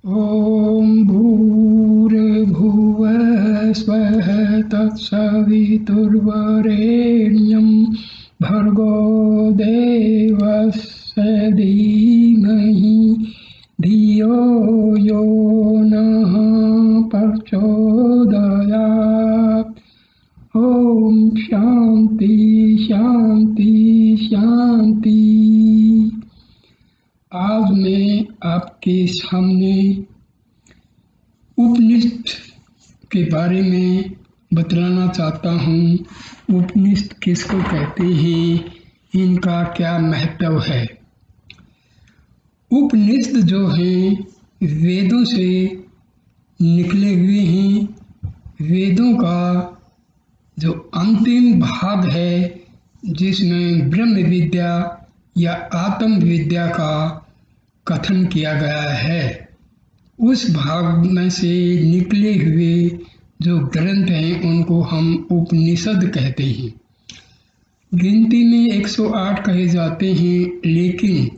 ॐ भूर्भुवः स्वः तत्सवितुर्वरेण्यं भर्गो देवस्य धीमहि धियो यो नः प्रचोदयात्। ॐ शांति शांति शांति। आज मैं आपके सामने उपनिषद के बारे में बतलाना चाहता हूँ। उपनिषद किसको कहते हैं, इनका क्या महत्व है। उपनिषद जो हैं वेदों से निकले हुए हैं। वेदों का जो अंतिम भाग है जिसमें ब्रह्म विद्या या आत्म विद्या का कथन किया गया है, उस भाग में से निकले हुए जो ग्रंथ हैं उनको हम उपनिषद कहते हैं। गिनती में 108 कहे जाते हैं, लेकिन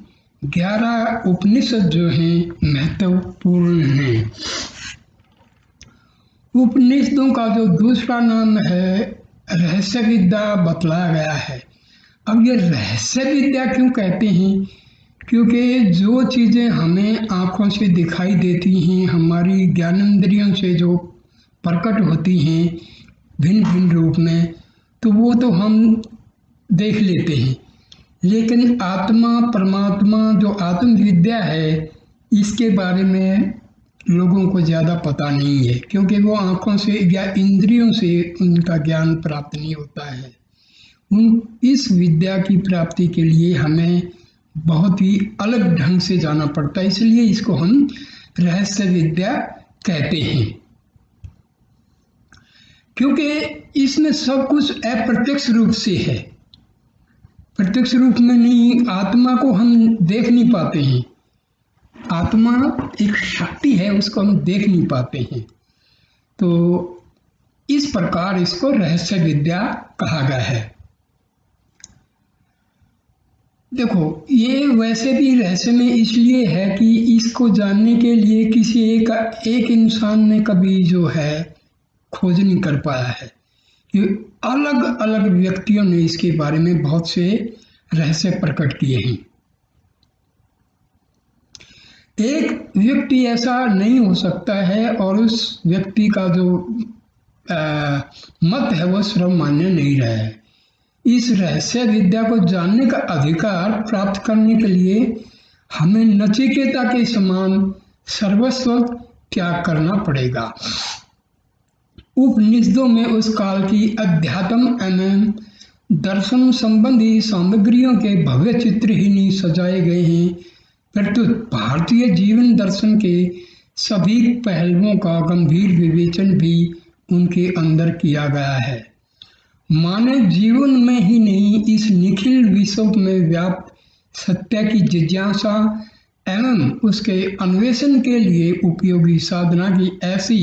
11 उपनिषद जो हैं महत्वपूर्ण हैं। उपनिषदों का जो दूसरा नाम है रहस्य विद्या बतलाया गया है। अब ये रहस्य विद्या क्यों कहते हैं? क्योंकि जो चीज़ें हमें आँखों से दिखाई देती हैं, हमारी ज्ञानेंद्रियों से जो प्रकट होती हैं भिन्न भिन्न रूप में, तो वो तो हम देख लेते हैं, लेकिन आत्मा परमात्मा जो आत्म विद्या है इसके बारे में लोगों को ज़्यादा पता नहीं है, क्योंकि वो आँखों से या इंद्रियों से उनका ज्ञान प्राप्त नहीं होता है। इस विद्या की प्राप्ति के लिए हमें बहुत ही अलग ढंग से जाना पड़ता है, इसलिए इसको हम रहस्य विद्या कहते हैं। क्योंकि इसमें सब कुछ अप्रत्यक्ष रूप से है, प्रत्यक्ष रूप में नहीं। आत्मा को हम देख नहीं पाते हैं, आत्मा एक शक्ति है, उसको हम देख नहीं पाते हैं। तो इस प्रकार इसको रहस्य विद्या कहा गया है। देखो, ये वैसे भी रहस्य में इसलिए है कि इसको जानने के लिए किसी एक इंसान ने कभी जो है खोज नहीं कर पाया है। कि अलग अलग व्यक्तियों ने इसके बारे में बहुत से रहस्य प्रकट किए हैं। एक व्यक्ति ऐसा नहीं हो सकता है और उस व्यक्ति का जो मत है वो सर्वमान्य नहीं रहा है। इस रहस्य विद्या को जानने का अधिकार प्राप्त करने के लिए हमें नचिकेता के समान सर्वस्व त्याग करना पड़ेगा। उपनिषदों में उस काल की अध्यात्म एवं दर्शन संबंधी सामग्रियों के भव्य चित्र ही नहीं सजाए गए हैं, प्रत्युत भारतीय जीवन दर्शन के सभी पहलुओं का गंभीर विवेचन भी उनके अंदर किया गया है। मानव जीवन में ही नहीं, इस निखिल विश्व में व्याप्त सत्य की जिज्ञासा एवं उसके अन्वेषण के लिए उपयोगी साधना की ऐसी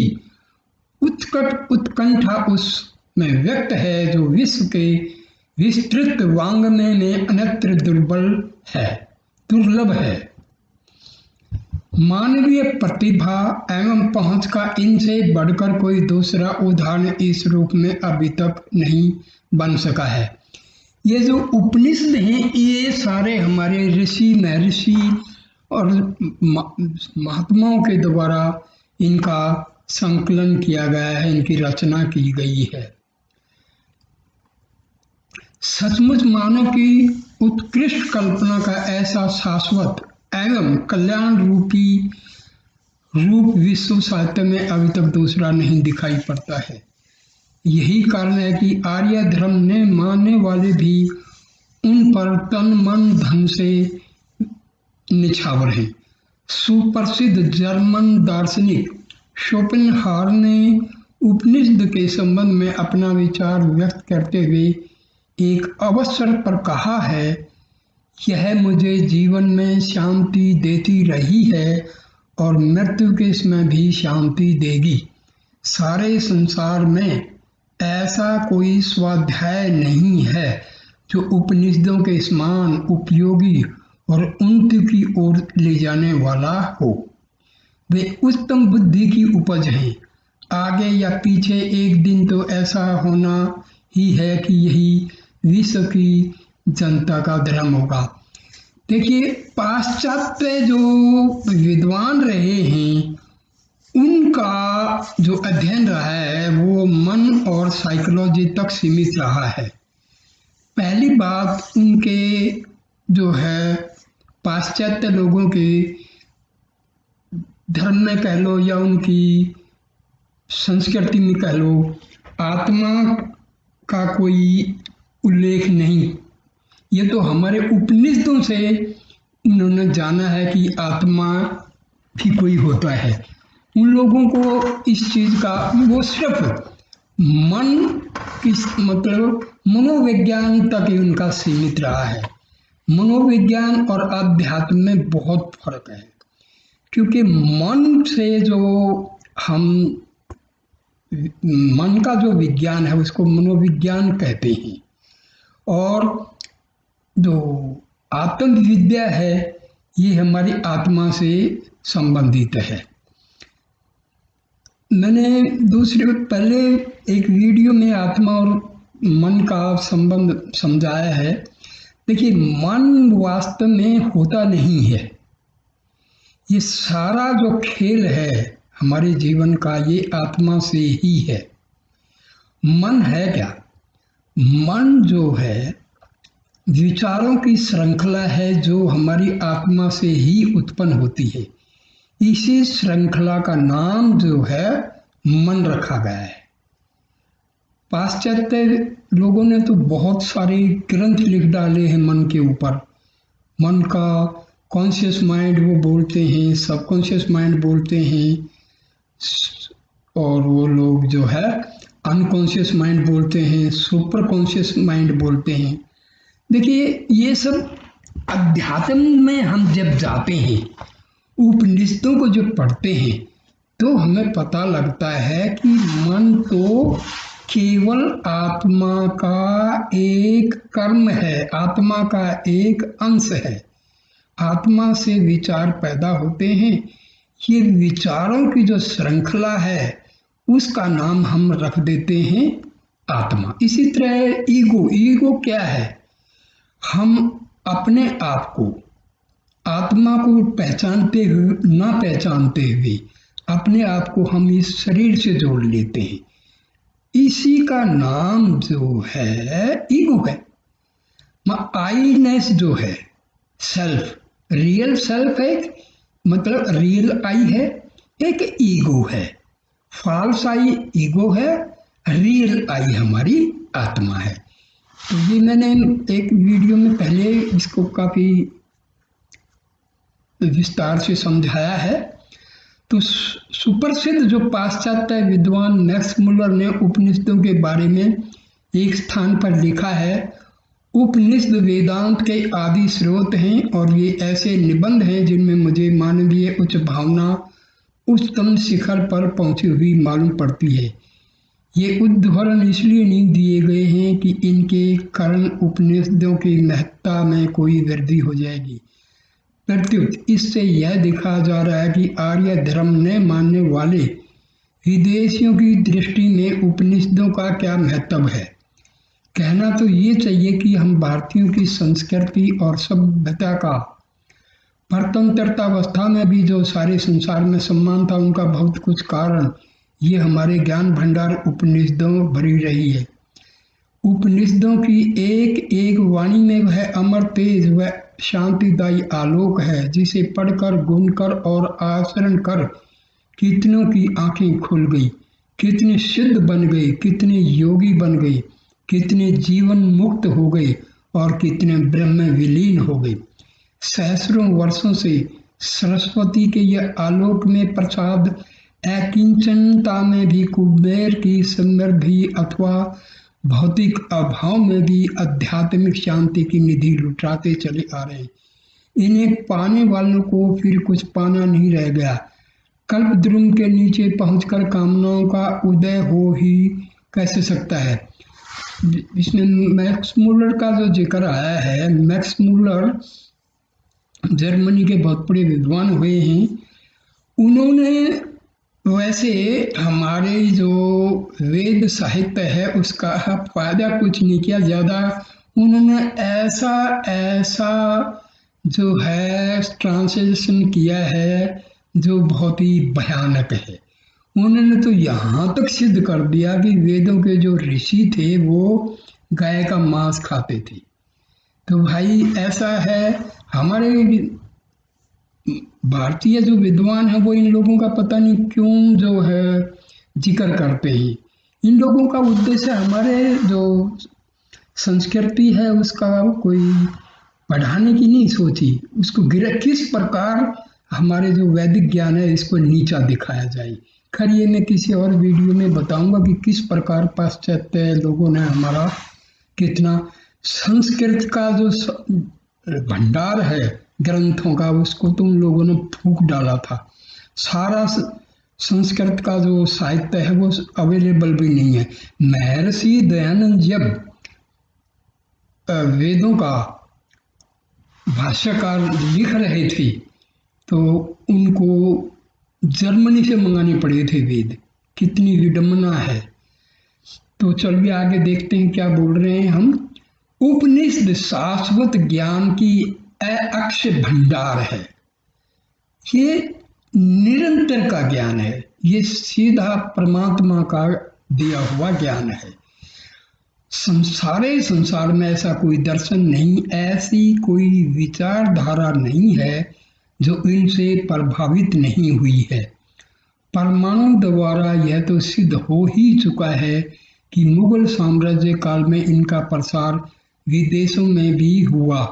उत्कट उत्कंठा उसमें व्यक्त है जो विश्व के विस्तृत वांग्मय में अन्यत्र दुर्लभ है। मानवीय प्रतिभा एवं पहुंच का इनसे बढ़कर कोई दूसरा उदाहरण इस रूप में अभी तक नहीं बन सका है। ये जो उपनिषद हैं ये सारे हमारे ऋषि महर्षि और महात्माओं के द्वारा इनका संकलन किया गया है, इनकी रचना की गई है। सचमुच मानव की उत्कृष्ट कल्पना का ऐसा शाश्वत एवं कल्याण रूप विश्व साहित्य में अभी तक दूसरा नहीं दिखाई पड़ता है। यही कारण है कि आर्य धर्म ने मानने वाले भी उन पर तन मन धन से निछावर हैं। सुप्रसिद्ध जर्मन दार्शनिक शोपेनहावर ने उपनिषद के संबंध में अपना विचार व्यक्त करते हुए एक अवसर पर कहा है, यह मुझे जीवन में शांति देती रही है और मृत्यु के समय भी शांति देगी। सारे संसार में ऐसा कोई स्वाध्याय नहीं है जो उपनिषदों के समान उपयोगी और उन्नति की ओर ले जाने वाला हो। वे उत्तम बुद्धि की उपज हैं। आगे या पीछे एक दिन तो ऐसा होना ही है कि यही विश्व की जनता का धर्म होगा। देखिए, पाश्चात्य जो विद्वान रहे हैं उनका जो अध्ययन रहा है वो मन और साइकोलॉजी तक सीमित रहा है। पहली बात, उनके जो है पाश्चात्य लोगों के धर्म में कह लो या उनकी संस्कृति में कह लो, आत्मा का कोई उल्लेख नहीं। ये तो हमारे उपनिषदों से इन्होंने जाना है कि आत्मा भी कोई होता है। उन लोगों को इस चीज का, वो सिर्फ मन किस मतलब मनोविज्ञान तक ही उनका सीमित रहा है। मनोविज्ञान और अध्यात्म में बहुत फर्क है, क्योंकि मन से जो हम मन का जो विज्ञान है उसको मनोविज्ञान कहते हैं, और जो आत्मविद्या है ये हमारी आत्मा से संबंधित है। मैंने पहले एक वीडियो में आत्मा और मन का संबंध समझाया है। देखिए, मन वास्तव में होता नहीं है। ये सारा जो खेल है हमारे जीवन का ये आत्मा से ही है। मन है क्या? मन जो है विचारों की श्रृंखला है जो हमारी आत्मा से ही उत्पन्न होती है। इसी श्रृंखला का नाम जो है मन रखा गया है। पाश्चात्य लोगों ने तो बहुत सारे ग्रंथ लिख डाले हैं मन के ऊपर। मन का कॉन्शियस माइंड वो बोलते हैं, सबकॉन्शियस माइंड बोलते हैं, और वो लोग जो है अनकॉन्शियस माइंड बोलते हैं, सुपर कॉन्शियस माइंड बोलते हैं। देखिए, ये सब अध्यात्म में हम जब जाते हैं, उपनिषदों को जब पढ़ते हैं, तो हमें पता लगता है कि मन तो केवल आत्मा का एक कर्म है, आत्मा का एक अंश है। आत्मा से विचार पैदा होते हैं। ये विचारों की जो श्रृंखला है उसका नाम हम रख देते हैं आत्मा। इसी तरह ईगो क्या है? हम अपने आप को, आत्मा को पहचानते हुए ना पहचानते हुए अपने आप को हम इस शरीर से जोड़ लेते हैं। इसी का नाम जो है ईगो है। आईनेस जो है, सेल्फ, रियल सेल्फ है, मतलब रियल आई है, एक ईगो है। फॉल्स आई ईगो है, रियल आई हमारी आत्मा है। तो ये मैंने एक वीडियो में पहले इसको काफी विस्तार से समझाया है। तो सुप्रसिद्ध जो पाश्चात्य विद्वान मैक्स मुलर ने उपनिषदों के बारे में एक स्थान पर लिखा है, उपनिषद वेदांत के आदि स्रोत हैं और ये ऐसे निबंध हैं जिनमें मुझे मानवीय उच्च भावना उच्चतम शिखर पर पहुंची हुई मालूम पड़ती है। ये उद्धरण इसलिए नहीं दिए गए हैं कि इनके कारण उपनिषदों की महत्ता में कोई वृद्धि हो जाएगी। प्रत्युत इससे यह दिखा जा रहा है कि आर्य धर्म ने मानने वाले विदेशियों की दृष्टि में उपनिषदों का क्या महत्व है। कहना तो ये चाहिए कि हम भारतीयों की संस्कृति और सभ्यता का परतंत्रतावस्था में भी जो सारे संसार में सम्मान था, उनका बहुत कुछ कारण ये हमारे ज्ञान भंडार उपनिषदों भरी रही है। उपनिषदों की एक एक वाणी में वह अमर तेज व शांतिदायी आलोक है जिसे पढ़कर, गुनकर और आचरण कर कितनों की आंखें खुल गई, कितने सिद्ध बन गए, कितने योगी बन गए, कितने जीवन मुक्त हो गए और कितने ब्रह्म में विलीन हो गए। सहस्रों वर्षों से सरस्वती के यह आलोक में प्रसाद अकिंचनता में भी कुबेर की समृद्धि अथवा भौतिक अभाव में भी आध्यात्मिक शांति की निधि लुटाते चले आ रहे हैं। इन्हें पाने वालों को फिर कुछ पाना नहीं रह गया। कल्पद्रुम के नीचे पहुंचकर कामनाओं का उदय हो ही कैसे सकता है। इसमें मैक्स मुलर का जो जिक्र आया है, मैक्स मुलर जर्मनी के बहुत बड़े विद्वान हुए हैं उन्होंने वैसे हमारे जो वेद साहित्य है उसका फायदा कुछ नहीं किया ज़्यादा। उन्होंने ऐसा ऐसा जो है ट्रांसलेशन किया है जो बहुत ही भयानक है। उन्होंने तो यहाँ तक सिद्ध कर दिया कि वेदों के जो ऋषि थे वो गाय का मांस खाते थे। तो भाई ऐसा है, हमारे भारतीय जो विद्वान है वो इन लोगों का पता नहीं क्यों जो है जिक्र करते हैं। इन लोगों का उद्देश्य हमारे जो संस्कृति है उसका कोई बढ़ाने की नहीं सोची, उसको किस प्रकार हमारे जो वैदिक ज्ञान है इसको नीचा दिखाया जाए। खैर ये मैं किसी और वीडियो में बताऊंगा कि किस प्रकार पाश्चात्य लोगों ने हमारा कितना संस्कृत का जो भंडार है ग्रंथों का उसको तुम लोगों ने फूंक डाला था। सारा संस्कृत का जो साहित्य है वो अवेलेबल भी नहीं है। महर्षि दयानंद जब वेदों का भाष्यकार लिख रहे थे तो उनको जर्मनी से मंगाने पड़े थे वेद। कितनी विडंबना है। तो चलिए आगे देखते हैं क्या बोल रहे हैं हम। उपनिषद शाश्वत ज्ञान की अक्षय भंडार है। ये निरंतर का ज्ञान है, ये सीधा परमात्मा का दिया हुआ ज्ञान है। सारे संसार में ऐसा कोई दर्शन नहीं, ऐसी कोई विचारधारा नहीं है जो इनसे प्रभावित नहीं हुई है। परमाणु द्वारा यह तो सिद्ध हो ही चुका है कि मुगल साम्राज्य काल में इनका प्रसार विदेशों में भी हुआ,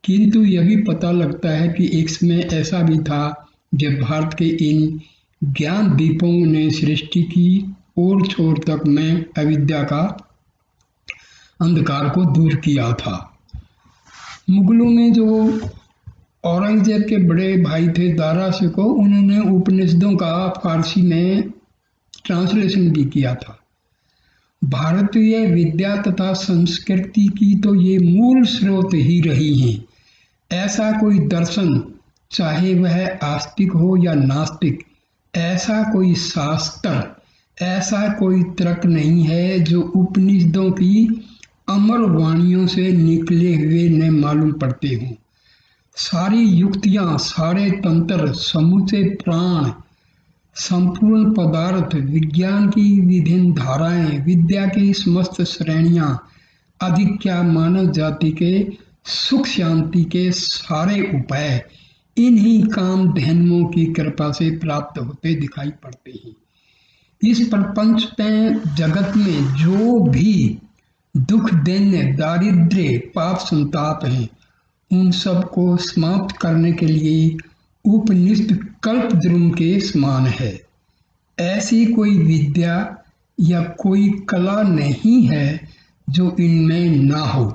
किंतु यह भी पता लगता है कि एक समय ऐसा भी था जब भारत के इन ज्ञान दीपों ने सृष्टि की ओर छोर तक में अविद्या का अंधकार को दूर किया था। मुगलों में जो औरंगजेब के बड़े भाई थे दारा शिकोह, उन्होंने उपनिषदों का फारसी में ट्रांसलेशन भी किया था। भारतीय विद्या तथा संस्कृति की तो ये मूल स्रोत ही रही हैं। ऐसा कोई दर्शन, चाहे वह आस्तिक हो या नास्तिक, ऐसा कोई शास्त्र, ऐसा कोई तर्क नहीं है जो उपनिषदों की अमर वाणियों से निकले हुए न मालूम पड़ते हों। सारी युक्तियां, सारे तंत्र, समूचे प्राण, संपूर्ण पदार्थ, विज्ञान की विभिन्न धाराएं, विद्या की समस्त श्रेणियां, अधिक क्या मानव जाति के सुख शांति के सारे उपाय इन्हीं काम धैन्यों की कृपा से प्राप्त होते दिखाई पड़ते हैं। इस प्रपंच में, जगत में जो भी दुख, दैन्य, दारिद्र्य, पाप, संताप हैं, उन सब को समाप्त करने के लिए उपनिषद कल्पद्रुम के समान है। ऐसी कोई विद्या या कोई कला नहीं है जो इनमें ना हो।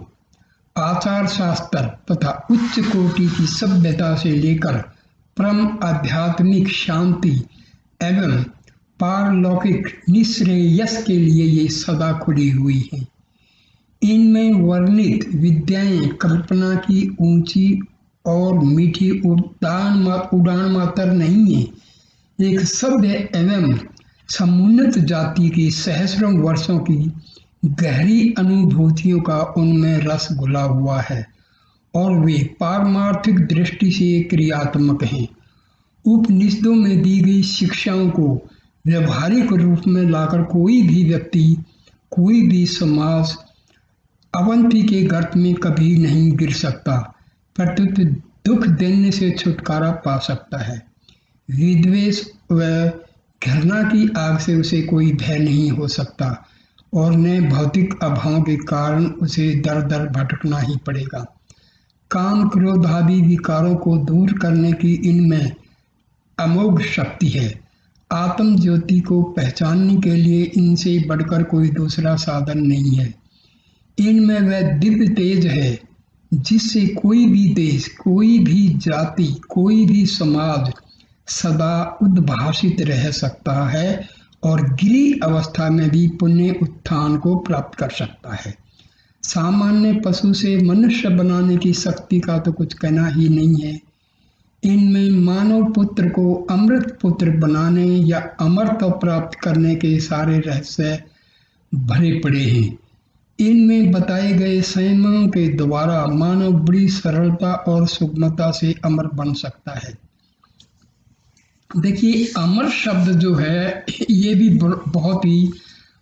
आचार शास्त्र तथा उच्च कोटि की सभ्यता से लेकर परम आध्यात्मिक शांति एवं पारलौकिक निश्रेयस के लिए ये सदा खुली हुई हैं। इनमें वर्णित विद्याएं कल्पना की ऊंची और मीठी उड़ान मात्र नहीं है, एक सभ्य एवं समुन्नत जाति की सहस्रों वर्षों की गहरी अनुभूतियों का उनमें रस घुला हुआ है और वे पारमार्थिक दृष्टि से क्रियात्मक हैं। उपनिषदों में दी गई शिक्षाओं को व्यवहारिक रूप में लाकर कोई भी व्यक्ति, कोई भी समाज अवंती के गर्त में कभी नहीं गिर सकता, प्रत्युत दुख दैन्य से छुटकारा पा सकता है। विद्वेष व घृणा की आग से उसे कोई भय नहीं हो सकता और न भौतिक अभाव के कारण उसे दर दर भटकना ही पड़ेगा। काम, क्रोध आदि विकारों को दूर करने की इनमें अमोघ शक्ति है। आत्म ज्योति को पहचानने के लिए इनसे बढ़कर कोई दूसरा साधन नहीं है। इनमें वह दिव्य तेज है जिससे कोई भी देश, कोई भी जाति, कोई भी समाज सदा उद्भासित रह सकता है और गिरी अवस्था में भी पुण्य उत्थान को प्राप्त कर सकता है। सामान्य पशु से मनुष्य बनाने की शक्ति का तो कुछ कहना ही नहीं है। इनमें मानव पुत्र को अमृत पुत्र बनाने या अमरत्व प्राप्त करने के सारे रहस्य भरे पड़े हैं। इनमें बताए गए संयमों के द्वारा मानव बड़ी सरलता और सुगमता से अमर बन सकता है। देखिए, अमर शब्द जो है ये भी बहुत ही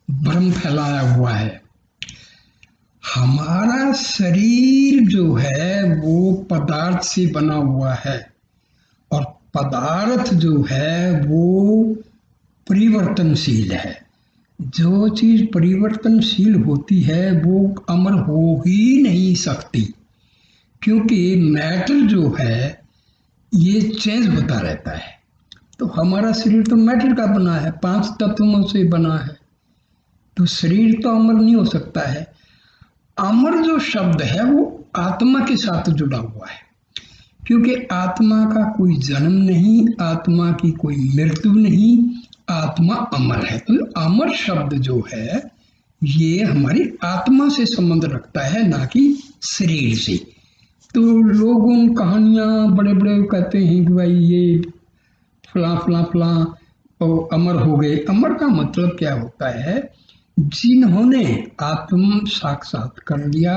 भ्रम फैलाया हुआ है। हमारा शरीर जो है वो पदार्थ से बना हुआ है और पदार्थ जो है वो परिवर्तनशील है। जो चीज परिवर्तनशील होती है वो अमर हो ही नहीं सकती, क्योंकि मैटर जो है ये चेंज होता रहता है। तो हमारा शरीर तो मैटर का बना है, 5 तत्वों से बना है, तो शरीर तो अमर नहीं हो सकता है। अमर जो शब्द है वो आत्मा के साथ जुड़ा हुआ है, क्योंकि आत्मा का कोई जन्म नहीं, आत्मा की कोई मृत्यु नहीं, आत्मा अमर है। तो अमर शब्द जो है ये हमारी आत्मा से संबंध रखता है, ना कि शरीर से। तो लोग उन कहानियां बड़े बड़े कहते हैं कि भाई ये फला फला फला और अमर हो गए। अमर का मतलब क्या होता है? जिन्होंने आत्म साक्षात कर लिया,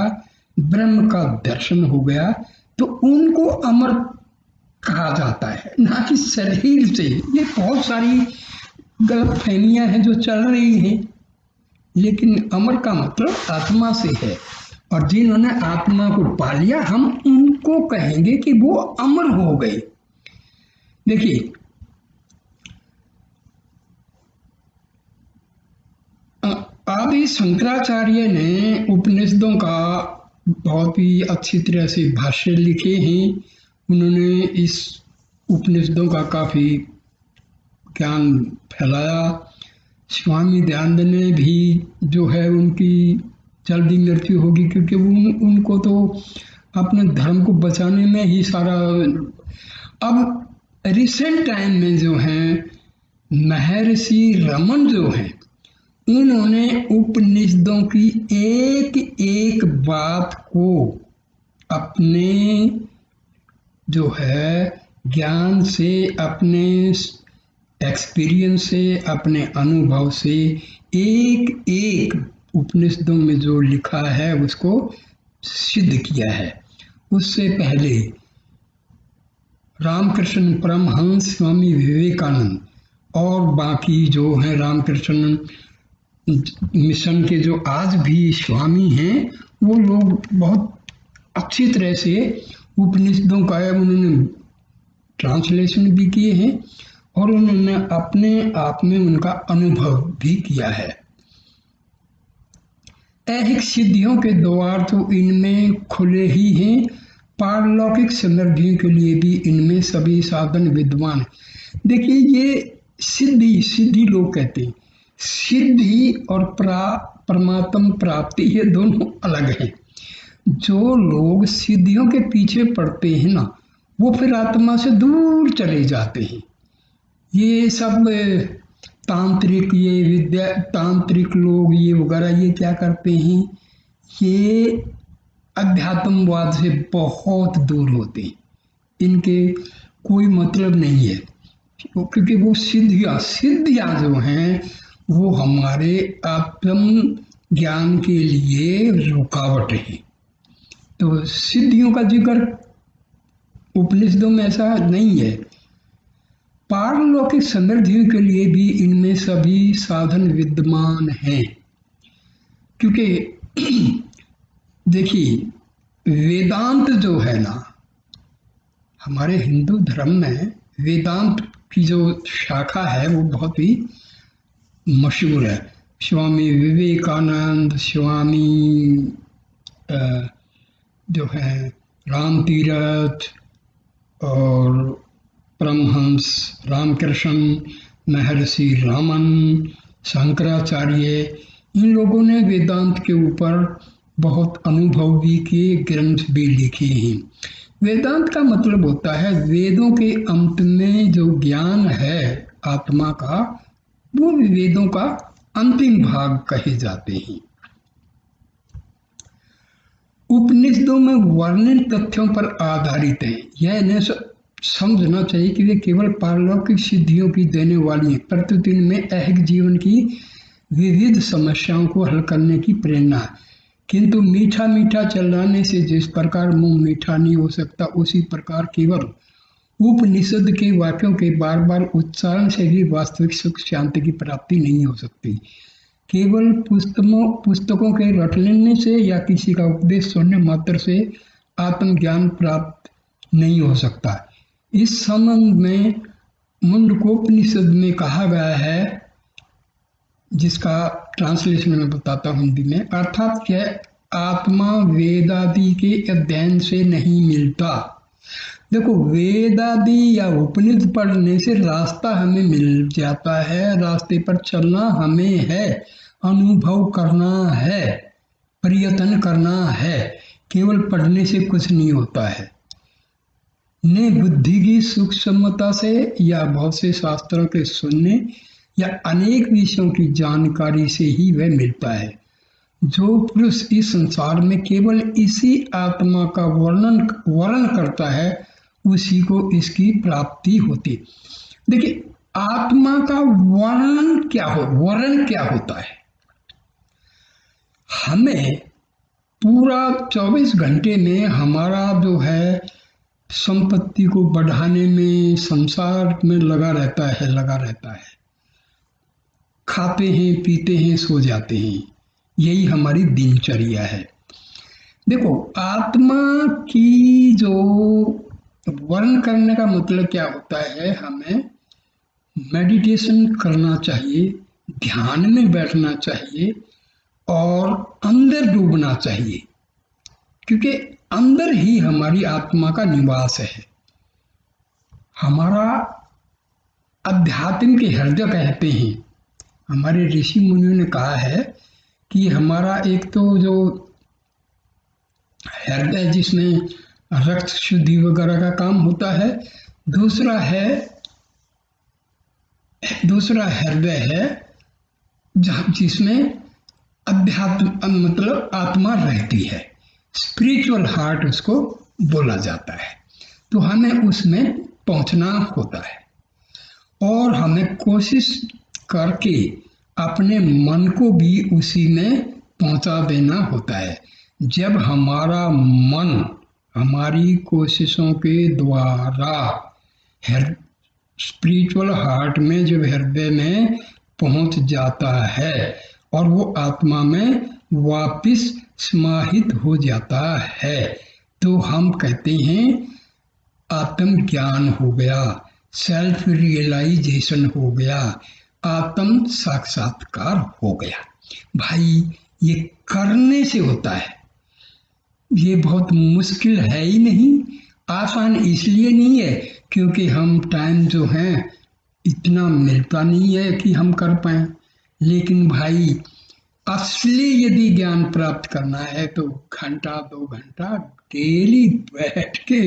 ब्रह्म का दर्शन हो गया, तो उनको अमर कहा जाता है, ना कि शरीर से। ये बहुत सारी गलत फहमियां हैं जो चल रही हैं, लेकिन अमर का मतलब आत्मा से है। और जिन्होंने आत्मा को पा लिया, हम उनको कहेंगे कि वो अमर हो गए। देखिए, आदि शंकराचार्य ने उपनिषदों का बहुत ही अच्छी तरह से भाष्य लिखे हैं। उन्होंने इस उपनिषदों का काफी ज्ञान फैलाया। स्वामी दयानंद ने भी जो है उनकी जल्दी मृत्यु होगी, क्योंकि उनको तो अपने धर्म को बचाने में ही सारा। अब रिसेंट टाइम में जो है महर्षि रमन जो हैं, इन्होंने उपनिषदों की एक एक बात को अपने जो है ज्ञान से, अपने एक्सपीरियंस से, अपने अनुभव से एक एक उपनिषदों में जो लिखा है उसको सिद्ध किया है। उससे पहले रामकृष्ण परमहंस, स्वामी विवेकानंद और बाकी जो हैं रामकृष्ण मिशन के जो आज भी स्वामी हैं, वो लोग बहुत अच्छी तरह से उपनिषदों का उन्होंने ट्रांसलेशन भी किए हैं और उन्होंने अपने आप में उनका अनुभव भी किया है। ऐहिक सिद्धियों के द्वार तो इनमें खुले ही हैं, पारलौकिक समृद्धियों के लिए भी इनमें सभी साधन विद्वान हैं। देखिए, ये सिद्धि लोग कहते हैं, सिद्धि और परमात्म प्राप्ति ये दोनों अलग हैं। जो लोग सिद्धियों के पीछे पड़ते हैं ना, वो फिर आत्मा से दूर चले जाते हैं। ये सब तांत्रिक, ये विद्या तांत्रिक लोग ये वगैरह ये क्या करते हैं, ये अध्यात्मवाद से बहुत दूर होते हैं। इनके कोई मतलब नहीं है, क्योंकि वो सिद्धियाँ जो हैं वो हमारे आत्म ज्ञान के लिए रुकावट है। तो सिद्धियों का जिक्र उपनिषदों में ऐसा नहीं है। पारलौकिक समृद्धियों के लिए भी इनमें सभी साधन विद्यमान हैं, क्योंकि देखिए, वेदांत जो है ना, हमारे हिंदू धर्म में वेदांत की जो शाखा है वो बहुत ही मशहूर है। स्वामी विवेकानंद, स्वामी जो है राम तीरथ और परमहंस रामकृष्ण, महर्षि रामन, शंकराचार्य, इन लोगों ने वेदांत के ऊपर बहुत अनुभव भी किए, ग्रंथ भी लिखे हैं। वेदांत का मतलब होता है वेदों के अंत में जो ज्ञान है आत्मा का, वो वेदों का अंतिम भाग कहे जाते हैं। उपनिषदों में वर्णित तथ्यों पर आधारित है। यह न समझना चाहिए कि वे केवल पारलौकिक सिद्धियों की देने वाली हैं, प्रतिदिन में ऐहिक जीवन की विविध समस्याओं को हल करने की प्रेरणा है। किंतु मीठा मीठा चिल्लाने से जिस प्रकार मुंह मीठा नहीं हो सकता, उसी प्रकार केवल उपनिषद के वाक्यों के बार बार उच्चारण से भी वास्तविक सुख शांति की प्राप्ति नहीं हो सकती। केवल पुस्तकों के रट लेने से या किसी का उपदेश सुनने मात्र से आत्मज्ञान प्राप्त नहीं हो सकता। इस संबंध में मुंडकोपनिषद में कहा गया है, जिसका ट्रांसलेशन मैं बताता हूँ हिंदी में, अर्थात यह आत्मा वेदादि के अध्ययन से नहीं मिलता। देखो, वेदादि या उपनिषद पढ़ने से रास्ता हमें मिल जाता है, रास्ते पर चलना हमें है, अनुभव करना है, प्रयत्न करना है, केवल पढ़ने से कुछ नहीं होता है। ने बुद्धि की सूक्ष्मता से या बहुत से शास्त्रों के सुनने या अनेक विषयों की जानकारी से ही वह मिलता है। जो पुरुष इस संसार में केवल इसी आत्मा का वर्णन करता है, उसी को इसकी प्राप्ति होती। देखिए, आत्मा का वर्णन क्या होता है? हमें पूरा 24 घंटे में हमारा जो है संपत्ति को बढ़ाने में, संसार में लगा रहता है। खाते हैं, पीते हैं, सो जाते हैं, यही हमारी दिनचर्या है। देखो, आत्मा की जो वर्णन करने का मतलब क्या होता है, हमें मेडिटेशन करना चाहिए, ध्यान में बैठना चाहिए और अंदर डूबना चाहिए, क्योंकि अंदर ही हमारी आत्मा का निवास है। हमारा अध्यात्म के हृदय कहते हैं, हमारे ऋषि मुनियों ने कहा है कि हमारा एक तो जो हृदय जिसमें रक्त शुद्धि वगैरह का काम होता है, दूसरा हृदय है जिसमें अध्यात्म मतलब आत्मा रहती है, स्पिरिचुअल हार्ट उसको बोला जाता है। तो हमें उसमें पहुंचना होता है और हमें कोशिश करके अपने मन को भी उसी में पहुंचा देना होता है। जब हमारा मन हमारी कोशिशों के द्वारा स्पिरिचुअल हार्ट में, जब हृदय में पहुंच जाता है और वो आत्मा में वापिस समाहित हो जाता है, तो हम कहते हैं आत्मज्ञान हो गया, सेल्फ रियलाइजेशन हो गया, आत्म साक्षात्कार हो गया। भाई, ये करने से होता है, ये बहुत मुश्किल है ही नहीं। आसान इसलिए नहीं है क्योंकि हम टाइम जो है इतना मिलता नहीं है कि हम कर पाए। लेकिन भाई, असली यदि ज्ञान प्राप्त करना है तो घंटा 2 घंटा डेली बैठ के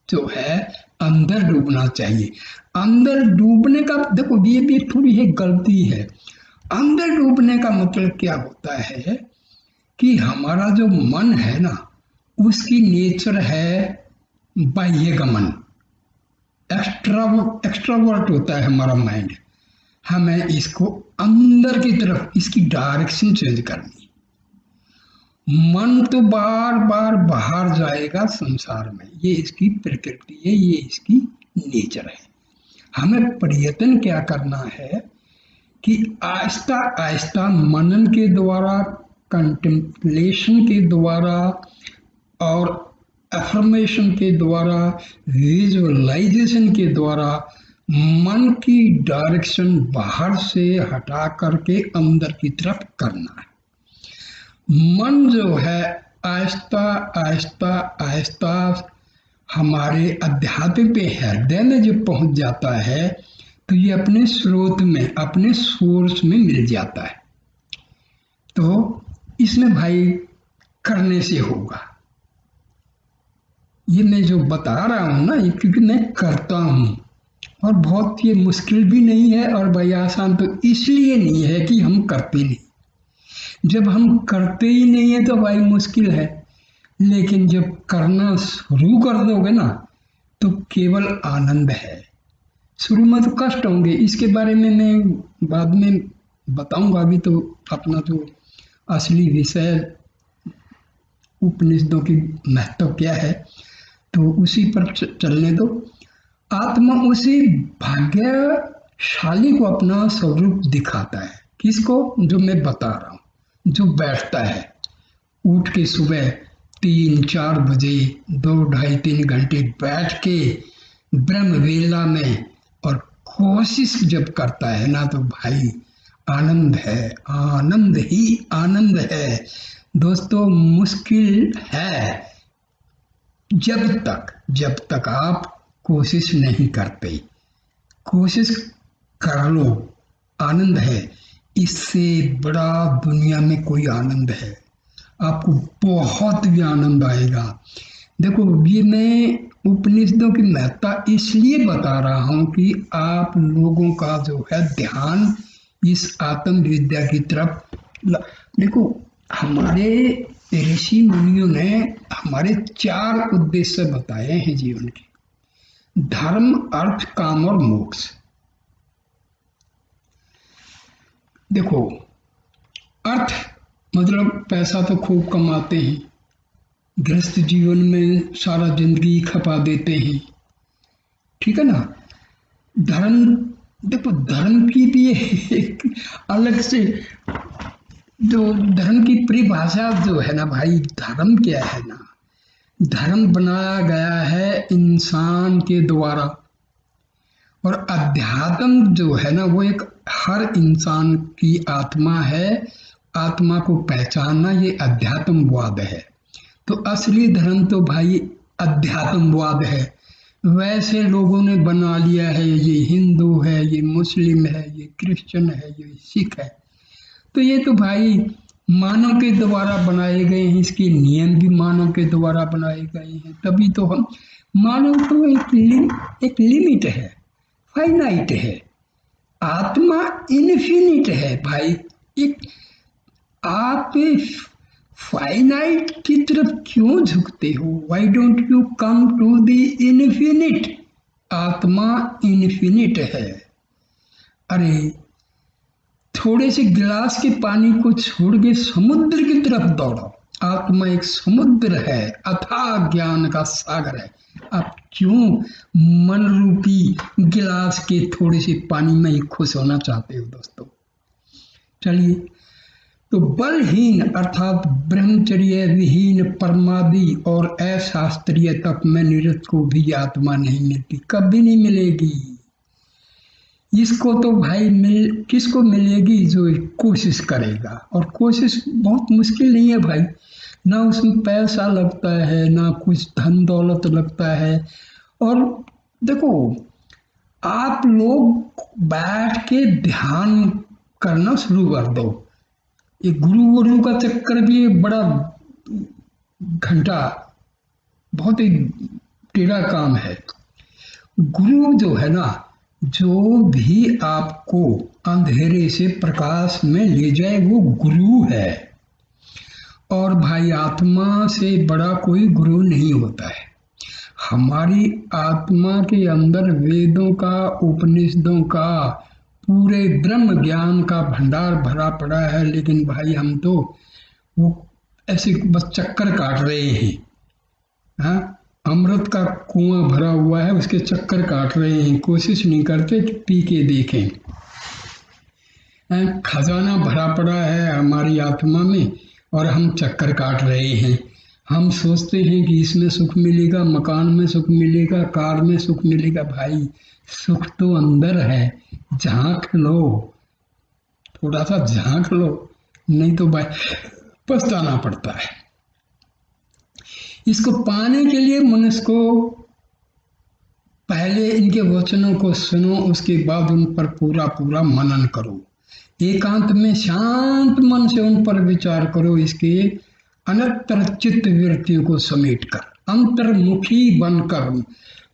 जो है अंदर डूबना चाहिए। अंदर डूबने का देखो, ये भी थोड़ी है गलती है। अंदर डूबने का मतलब क्या होता है कि हमारा जो मन है ना, उसकी नेचर है बाह्यगमन, एक्स्ट्रावर्ट होता है हमारा माइंड। हमें इसको अंदर की तरफ, इसकी डायरेक्शन चेंज करनी। मन तो बार बार बाहर जाएगा संसार में, ये इसकी प्रकृति है, ये इसकी नेचर है। हमें प्रयत्न क्या करना है कि आहिस्ता आहिस्ता मनन के द्वारा, कंटेम्पलेशन के द्वारा और अफर्मेशन के द्वारा, विजुअलाइजेशन के द्वारा मन की डायरेक्शन बाहर से हटा करके अंदर की तरफ करना है। मन जो है आहिस्ता आहिस्ता आहिस्ता हमारे अध्यात्म पे, हृदय में जब पहुंच जाता है तो ये अपने स्रोत में, अपने सोर्स में मिल जाता है। तो इसमें भाई करने से होगा। ये मैं जो बता रहा हूँ ना, ये क्योंकि मैं करता हूँ और बहुत ये मुश्किल भी नहीं है, और भाई आसान तो इसलिए नहीं है कि हम करते नहीं। जब हम करते ही नहीं है तो भाई मुश्किल है, लेकिन जब करना शुरू कर दोगे ना, तो केवल आनंद है। शुरू में तो कष्ट होंगे, इसके बारे में मैं बाद में बताऊंगा। अभी तो अपना जो असली विषय उपनिषदों की महत्व क्या है तो उसी पर चलने दो। आत्मा उसी भाग्यशाली को अपना स्वरूप दिखाता है। किसको? जो मैं बता रहा हूँ, जो बैठता है उठ के सुबह 3-4 बजे 2-2.5-3 घंटे बैठ के ब्रह्म वेला में और कोशिश जब करता है ना, तो भाई आनंद है, आनंद ही आनंद है दोस्तों। मुश्किल है जब तक आप कोशिश नहीं करते। कोशिश कर लो, आनंद है। इससे बड़ा दुनिया में कोई आनंद है, आपको बहुत ही आनंद आएगा। देखो, ये मैं उपनिषदों की महत्ता इसलिए बता रहा हूँ कि आप लोगों का जो है ध्यान इस आत्म विद्या की तरफ देखो, हमारे ऋषि मुनियों ने हमारे 4 उद्देश्य बताए हैं जीवन के: धर्म, अर्थ, काम और मोक्ष। देखो, अर्थ मतलब पैसा तो खूब कमाते हैं, गृहस्थ जीवन में सारा जिंदगी खपा देते हैं, ठीक है ना। धर्म, देखो धर्म की भी एक अलग से जो धर्म की परिभाषा जो है ना भाई, धर्म क्या है ना, धर्म बनाया गया है इंसान के द्वारा, और अध्यात्म जो है ना वो एक हर इंसान की आत्मा है। आत्मा को पहचानना ये अध्यात्मवाद है। तो असली धर्म तो भाई अध्यात्मवाद है। वैसे लोगों ने बना लिया है, ये हिंदू है, ये मुस्लिम है, ये क्रिश्चियन है, ये सिख है। तो ये तो भाई मानव के द्वारा बनाए गए हैं, इसके नियम भी मानव के द्वारा बनाए गए हैं। तभी तो हम मानव तो एक लिमिट है, फाइनाइट है। आत्मा इन्फिनिट है भाई। एक आप फाइनाइट की तरफ क्यों झुकते हो? Why don't you come to the infinite? आत्मा इन्फिनिट है। अरे थोड़े से गिलास के पानी को छोड़ के समुद्र की तरफ दौड़ो। आत्मा एक समुद्र है, अथाह ज्ञान का सागर है। आप क्यों मन रूपी गिलास के थोड़े से पानी में ही खुश होना चाहते हो दोस्तों? चलिए, तो बलहीन अर्थात ब्रह्मचर्य विहीन परमादि और अशास्त्रीय तप में निरत को भी आत्मा नहीं मिलती, कभी नहीं मिलेगी। इसको तो भाई किसको मिलेगी? जो कोशिश करेगा। और कोशिश बहुत मुश्किल नहीं है भाई, ना उसमें पैसा लगता है, ना कुछ धन दौलत लगता है। और देखो, आप लोग बैठ के ध्यान करना शुरू कर दो। ये गुरु का चक्कर भी एक बड़ा घंटा, बहुत ही टेढ़ा काम है। गुरु जो है ना, जो भी आपको अंधेरे से प्रकाश में ले जाए वो गुरु है। और भाई आत्मा से बड़ा कोई गुरु नहीं होता है। हमारी आत्मा के अंदर वेदों का, उपनिषदों का, पूरे ब्रह्म ज्ञान का भंडार भरा पड़ा है। लेकिन भाई हम तो वो ऐसे बस चक्कर काट रहे हैं। हाँ, अमृत का कुआं भरा हुआ है, उसके चक्कर काट रहे हैं। कोशिश नहीं करते कि पी के देखें। खजाना भरा पड़ा है हमारी आत्मा में और हम चक्कर काट रहे हैं। हम सोचते हैं कि इसमें सुख मिलेगा, मकान में सुख मिलेगा, कार में सुख मिलेगा। भाई सुख तो अंदर है, झांक लो, थोड़ा सा झांक लो, नहीं तो भाई पछताना पड़ता है। इसको पाने के लिए मनुष्य को पहले इनके वचनों को सुनो, उसके बाद उन पर पूरा पूरा मनन करो। एकांत में शांत मन से उन पर विचार करो। इसके अनंतर चित्त वृत्तियों को समेटकर अंतर्मुखी बनकर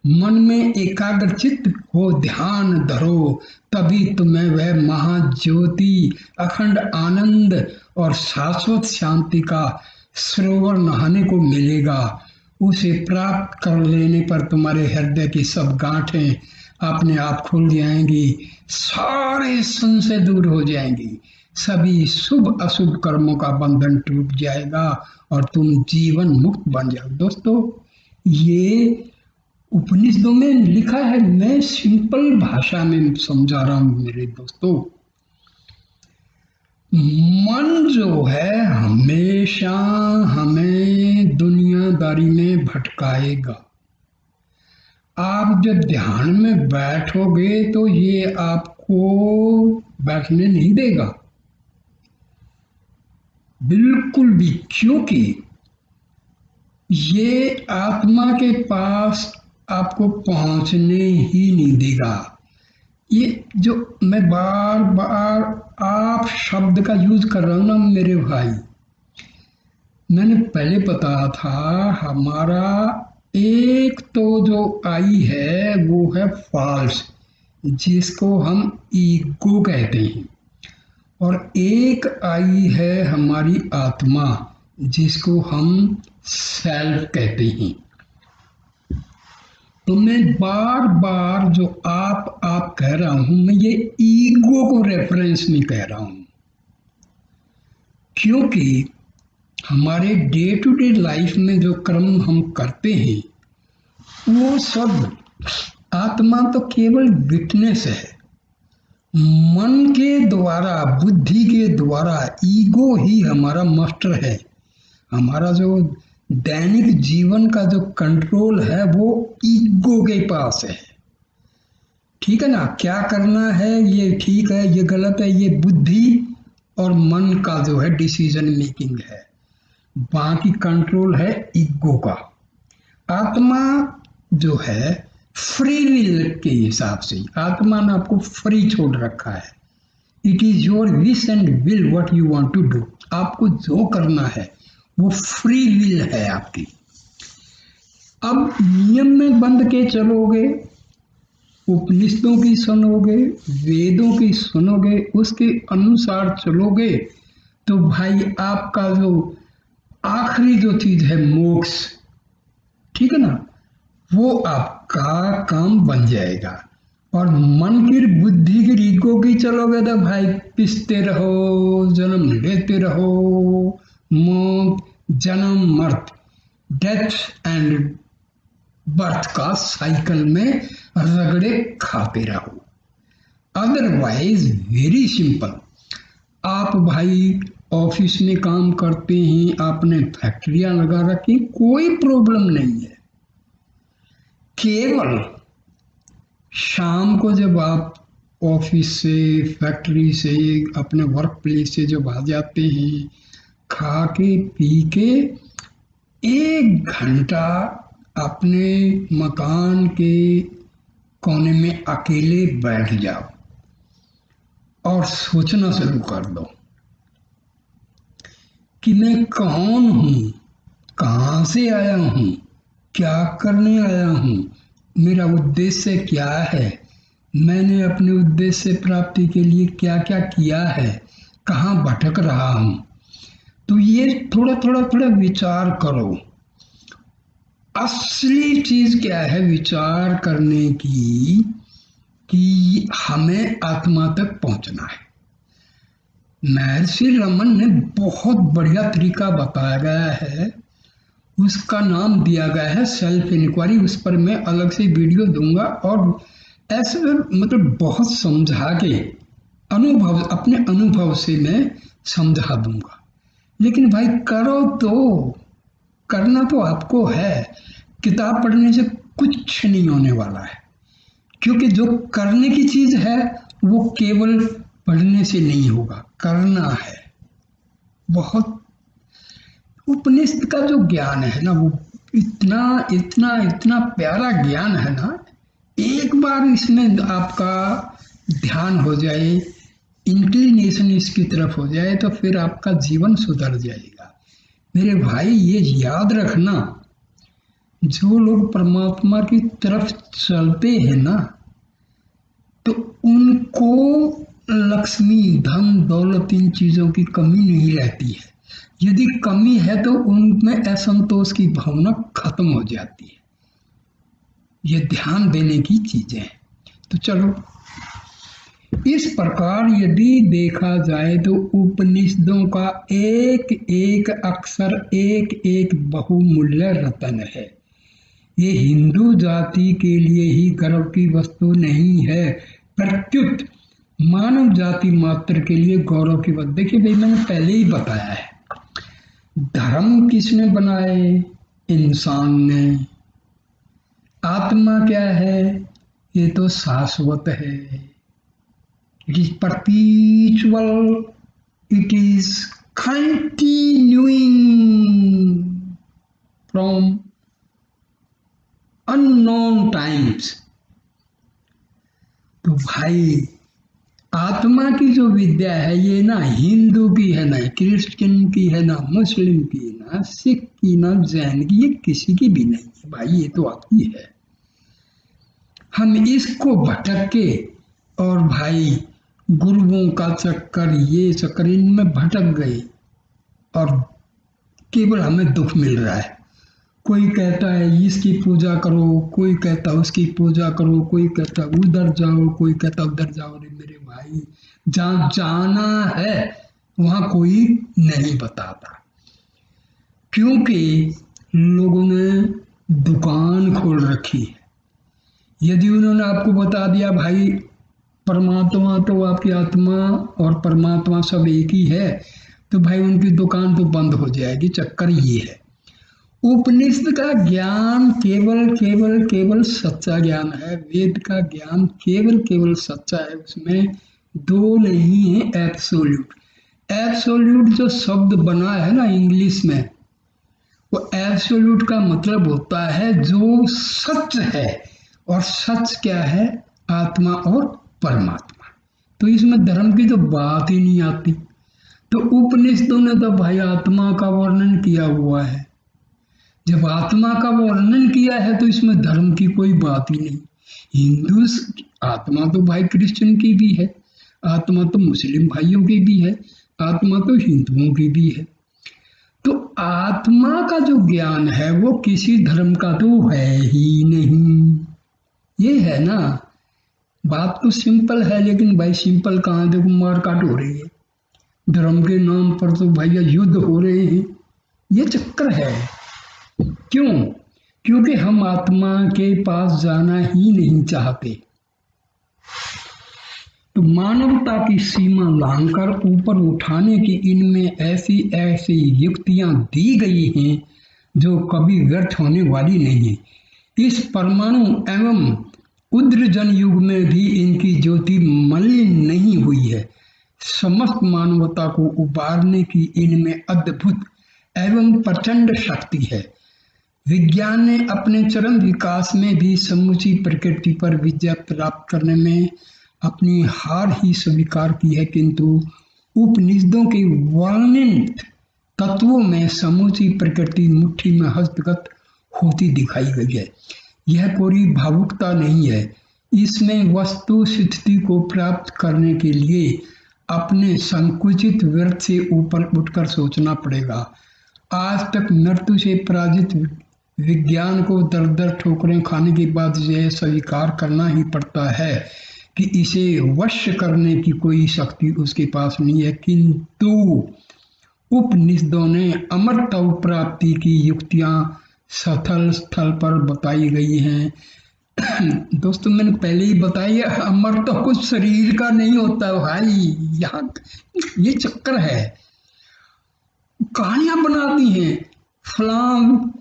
मन में एकाग्र चित्त हो ध्यान धरो, तभी तुम्हें वह महाज्योति, अखंड आनंद और शाश्वत शांति का सरोवर नहाने को मिलेगा। उसे प्राप्त कर लेने पर तुम्हारे हृदय की सब गांठें अपने आप खुल जाएंगी, सारे संशय दूर हो जाएंगी, सभी शुभ अशुभ कर्मों का बंधन टूट जाएगा और तुम जीवन मुक्त बन जाओ। दोस्तों, ये उपनिषदों में लिखा है, मैं सिंपल भाषा में समझा रहा हूं मेरे दोस्तों। मन जो है हमेशा हमें दुनियादारी में भटकाएगा। आप जब ध्यान में बैठोगे तो ये आपको बैठने नहीं देगा, बिल्कुल भी, क्योंकि ये आत्मा के पास आपको पहुंचने ही नहीं देगा। ये जो मैं बार बार आप शब्द का यूज कर रहा हूं ना मेरे भाई, मैंने पहले बताया था, हमारा एक तो जो आई है वो है फॉल्स, जिसको हम ईगो कहते हैं, और एक आई है हमारी आत्मा, जिसको हम सेल्फ कहते हैं। तो मैं बार बार जो आप कह रहा हूं, मैं ये ईगो को रेफरेंस नहीं कह रहा हूं, क्योंकि हमारे डे टू डे लाइफ में जो कर्म हम करते हैं वो सब, आत्मा तो केवल विटनेस है। मन के द्वारा, बुद्धि के द्वारा, ईगो ही हमारा मास्टर है। हमारा जो दैनिक जीवन का जो कंट्रोल है वो ईगो के पास है। ठीक है ना, क्या करना है, ये ठीक है, ये गलत है, ये बुद्धि और मन का जो है डिसीजन मेकिंग है। बाकी कंट्रोल है ईगो का। आत्मा जो है फ्री विल के हिसाब से, आत्मा ने आपको फ्री छोड़ रखा है। It is your wish and will what you want to do. आपको जो करना है वो फ्री विल है आपकी। अब नियम में बंध के चलोगे, उपनिषदों की सुनोगे, वेदों की सुनोगे, उसके अनुसार चलोगे, तो भाई आपका जो आखिरी जो चीज है मोक्ष, ठीक है ना, वो आपका काम बन जाएगा। और मन की, बुद्धि की, ईगो की चलोगे तो भाई पिसते रहो, जन्म लेते रहो, मौत, जन्म, मर्त, डेथ एंड बर्थ का साइकिल में रगड़े खाते रहो। अदरवाइज वेरी सिंपल, आप भाई ऑफिस में काम करते हैं, आपने फैक्ट्रियां लगा रखी, कोई प्रॉब्लम नहीं है। केवल शाम को जब आप ऑफिस से, फैक्ट्री से, अपने वर्क प्लेस से जब आ जाते हैं, खा के पी के 1 घंटा अपने मकान के कोने में अकेले बैठ जाओ और सोचना शुरू कर दो कि मैं कौन हूं, कहां से आया हूं, क्या करने आया हूं, मेरा उद्देश्य क्या है, मैंने अपने उद्देश्य प्राप्ति के लिए क्या क्या किया है, कहाँ भटक रहा हूं। तो ये थोड़ा विचार करो। असली चीज क्या है विचार करने की, कि हमें आत्मा तक पहुंचना है। महर्षि रमन ने बहुत बढ़िया तरीका बताया गया है, उसका नाम दिया गया है सेल्फ इंक्वायरी। उस पर मैं अलग से वीडियो दूंगा और ऐसे मतलब बहुत समझा के अनुभव, अपने अनुभव से मैं समझा दूंगा। लेकिन भाई करो तो, करना तो आपको है। किताब पढ़ने से कुछ नहीं होने वाला है, क्योंकि जो करने की चीज है वो केवल पढ़ने से नहीं होगा, करना है। बहुत उपनिषद का जो ज्ञान है ना, वो इतना प्यारा ज्ञान है ना, एक बार इसमें आपका ध्यान हो जाए, इंक्लिनेशन इसकी तरफ हो जाए, तो फिर आपका जीवन सुधर जाएगा। मेरे भाई ये याद रखना, जो लोग परमात्मा की तरफ चलते हैं ना, तो उनको लक्ष्मी, धन, दौलत, इन चीजों की कमी नहीं रहती है। यदि कमी है तो उनमें असंतोष की भावना खत्म हो जाती है। ये ध्यान देने की चीजें हैं। तो चलो, इस प्रकार यदि देखा जाए तो उपनिषदों का एक एक अक्षर एक एक बहुमूल्य रत्न है। ये हिंदू जाति के लिए ही गर्व की वस्तु नहीं है, प्रत्युत मानव जाति मात्र के लिए गौरव की बात। देखिए भाई, मैंने पहले ही बताया है, धर्म किसने बनाए? इंसान ने। आत्मा क्या है? ये तो शाश्वत है। It is परपीचुअल, it is continuing from unknown times. तो भाई, आत्मा की जो विद्या है ये ना हिंदू की है, ना क्रिश्चियन की है, ना मुस्लिम की, ना सिख की, ना जैन की, ये किसी की भी नहीं है भाई, ये तो आपकी है। हम इसको भटक के और भाई गुरुओं का चक्कर, ये चक्कर, इनमें भटक गए और केवल हमें दुख मिल रहा है। कोई कहता है इसकी पूजा करो, कोई कहता है उसकी पूजा करो, कोई कहता है उधर जाओ, कोई कहता है उधर जाओ। रे मेरे भाई, जहाँ जाना है वहाँ कोई नहीं बताता, क्योंकि लोगों ने दुकान खोल रखी है। यदि उन्होंने आपको बता दिया भाई परमात्मा तो आपकी आत्मा और परमात्मा सब एक ही है, तो भाई उनकी दुकान तो बंद हो जाएगी। चक्कर ये है, उपनिषद का ज्ञान केवल केवल केवल सच्चा ज्ञान है। वेद का ज्ञान केवल केवल सच्चा है, उसमें दो नहीं है। एब्सोल्यूट, एब्सोल्यूट जो शब्द बना है ना इंग्लिश में, वो एब्सोल्यूट का मतलब होता है जो सच है। और सच क्या है? आत्मा और परमात्मा। तो इसमें धर्म की तो बात ही नहीं आती। तो उपनिषदों ने तो भाई आत्मा का वर्णन किया हुआ है। जब आत्मा का वर्णन किया है तो इसमें धर्म की कोई बात ही नहीं। हिंदू आत्मा तो भाई क्रिश्चियन की भी है, आत्मा तो मुस्लिम भाइयों की भी है, आत्मा तो हिंदुओं की भी है। तो आत्मा का जो ज्ञान है वो किसी धर्म का तो है ही नहीं। ये है ना, बात तो सिंपल है, लेकिन भाई सिंपल कहाँ, देखो मारकाट हो रही है, धर्म के नाम पर तो भैया युद्ध हो रहे हैं। ये चक्कर है। क्यों? क्योंकि हम आत्मा के पास जाना ही नहीं चाहते। तो मानवता की सीमा लांघकर ऊपर उठाने की इनमें ऐसी ऐसी युक्तियां दी गई हैं जो कभी व्यर्थ होने वाली नहीं है। इस परमाणु एवं उद्रजन युग में भी इनकी ज्योति मलिन नहीं हुई है। समस्त मानवता को उबारने की इनमें अद्भुत एवं प्रचंड शक्ति है। विज्ञान ने अपने चरम विकास में भी समूची प्रकृति पर विजय प्राप्त करने में अपनी हार ही स्वीकार की है, किंतु उपनिषदों के वर्णित तत्वों में समूची प्रकृति मुट्ठी में हस्तगत होती दिखाई गई है। यह कोई भावुकता नहीं है, इसमें वस्तु स्थिति को प्राप्त करने के लिए अपने संकुचित व्यर्थ से ऊपर उठकर सोचना पड़ेगा। आज तक मृत्यु से पराजित विज्ञान को दर दर ठोकरें खाने के बाद यह स्वीकार करना ही पड़ता है कि इसे वश करने की कोई शक्ति उसके पास नहीं है। किंतु उपनिषदों ने अमरत्व प्राप्ति की युक्तियां स्थल स्थल पर बताई गई हैं। दोस्तों, मैंने पहले ही बताया, अमरत्व कुछ शरीर का नहीं होता भाई, यहाँ ये चक्कर है। कहानियां बनाती हैं, फलां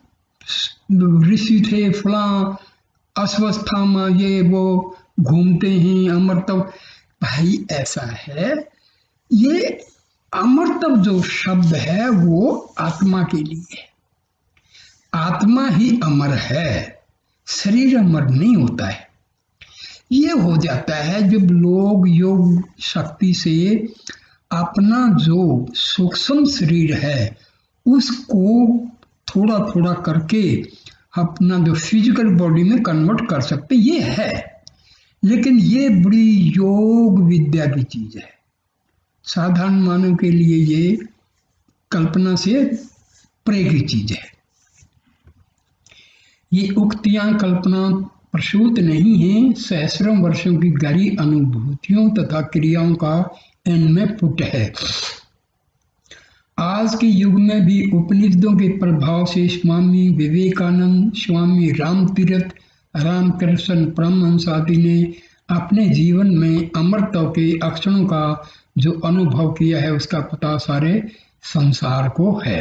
ऋषि थे, फलां अश्वस्थामा, ये वो घूमते हैं अमरत्व। भाई ऐसा है, ये अमरत्व जो शब्द है वो आत्मा के लिए है। आत्मा ही अमर है, शरीर अमर नहीं होता है। ये हो जाता है जब लोग योग शक्ति से अपना जो सूक्ष्म शरीर है उसको थोड़ा थोड़ा करके अपना जो फिजिकल बॉडी में कन्वर्ट कर सकते, ये है। लेकिन ये बड़ी योग विद्या की चीज है, साधारण मानव के लिए ये कल्पना से परे की चीज है। ये उक्तियां कल्पना प्रसूत नहीं है, सहस्रों वर्षों की गहरी अनुभूतियों तथा क्रियाओं का इनमें पुट है। आज के युग में भी उपनिषदों के प्रभाव से स्वामी विवेकानंद, स्वामी रामतीर्थ, रामकृष्ण परमहंस आदि ने अपने जीवन में अमरत्व के अक्षरों का जो अनुभव किया है उसका पता सारे संसार को है।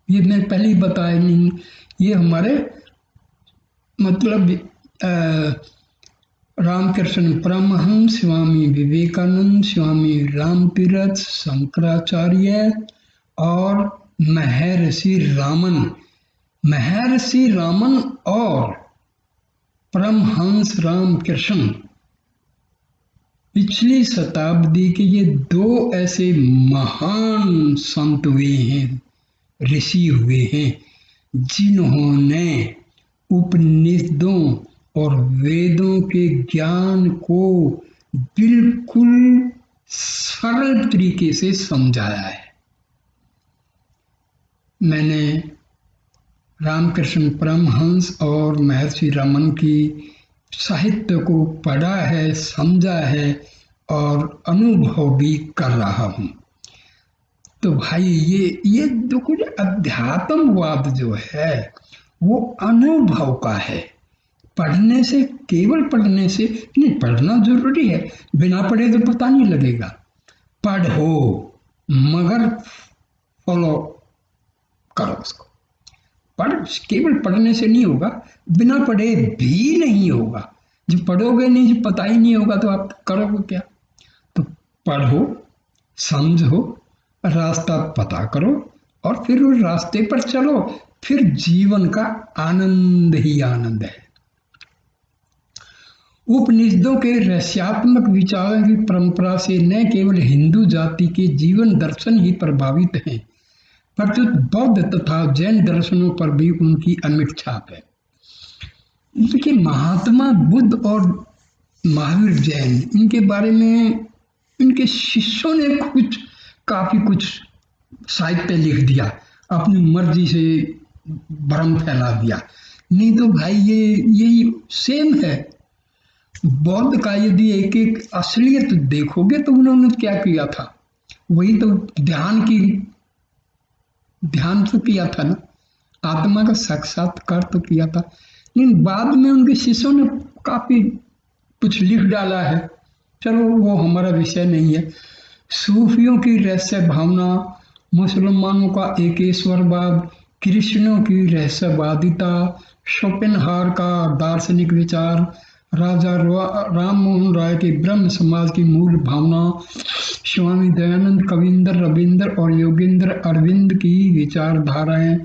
ये मैं पहले ही बताया नहीं, ये हमारे मतलब रामकृष्ण परमहंस, स्वामी विवेकानंद, स्वामी रामतीर्थ, शंकराचार्य और महर्षि रामन और परमहंस रामकृष्ण पिछली शताब्दी के ये दो ऐसे महान संत हुए हैं, ऋषि हुए हैं, जिन्होंने उपनिषदों और वेदों के ज्ञान को बिल्कुल सरल तरीके से समझाया है। मैंने रामकृष्ण परमहंस और महर्षि रमन की साहित्य को पढ़ा है, समझा है और अनुभव भी कर रहा हूँ। तो भाई ये जो कुछ अध्यात्मवाद जो है वो अनुभव का है। पढ़ने से, केवल पढ़ने से नहीं, पढ़ना जरूरी है, बिना पढ़े तो पता नहीं लगेगा। पढ़ो मगर फॉलो करो उसको। केवल पढ़ने से नहीं होगा, बिना पढ़े भी नहीं होगा। जब पढ़ोगे नहीं, जब पता ही नहीं होगा तो आप करोगे क्या? तो पढ़ो, समझो, रास्ता पता करो और फिर उस रास्ते पर चलो, फिर जीवन का आनंद ही आनंद है। उपनिषदों के रहस्यात्मक विचारों की परंपरा से न केवल हिंदू जाति के जीवन दर्शन ही प्रभावित हैं, परंतु बौद्ध तथा जैन दर्शनों पर भी उनकी अमिट छाप है। देखिए, महात्मा बुद्ध और महावीर जैन, इनके बारे में इनके शिष्यों ने काफी कुछ साहित्य लिख दिया, अपनी मर्जी से भ्रम फैला दिया। नहीं तो भाई यही सेम है। बौद्ध का यदि एक एक असलियत देखोगे तो उन्होंने क्या किया था, वही तो ध्यान तो किया था ना, आत्मा का साक्षात्कार तो किया था। लेकिन बाद में उनके शिष्यों ने काफी कुछ लिख डाला है, चलो वो हमारा विषय नहीं है। सूफियों की रहस्य भावना, मुसलमानों का एकेश्वरवाद, कृष्णों की रहस्यवादिता, शोपेनहावर का दार्शनिक विचार, राजा राम मोहन राय के ब्रह्म समाज की मूल भावना, स्वामी दयानंद, कविंदर रविंद्र और योगेंद्र अरविंद की विचारधाराएं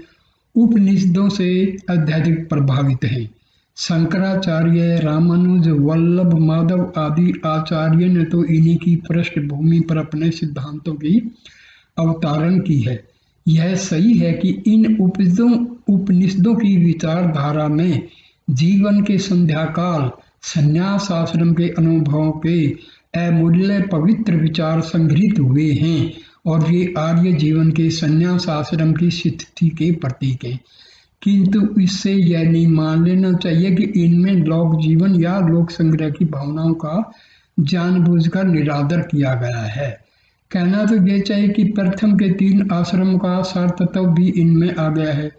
उपनिषदों से अत्यधिक प्रभावित हैं। शंकराचार्य, रामानुज, वल्लभ, माधव आदि आचार्य ने तो इन्हीं की पृष्ठभूमि पर अपने सिद्धांतों की अवतारण की है। यह सही है कि इन उपनिषदों की विचारधारा में जीवन के संध्याकाल संन्यास आश्रम के अनुभवों के अमूल्य पवित्र विचार संग्रहित हुए हैं और ये आर्य जीवन के संन्यास आश्रम की स्थिति के प्रतीक हैं। किंतु इससे यह नहीं मान लेना चाहिए कि इनमें लोक जीवन या लोक संग्रह की भावनाओं का जानबूझकर निरादर किया गया है। कहना तो यह चाहिए कि प्रथम के 3 आश्रम का सार तत्व भी इनमें आ गया है।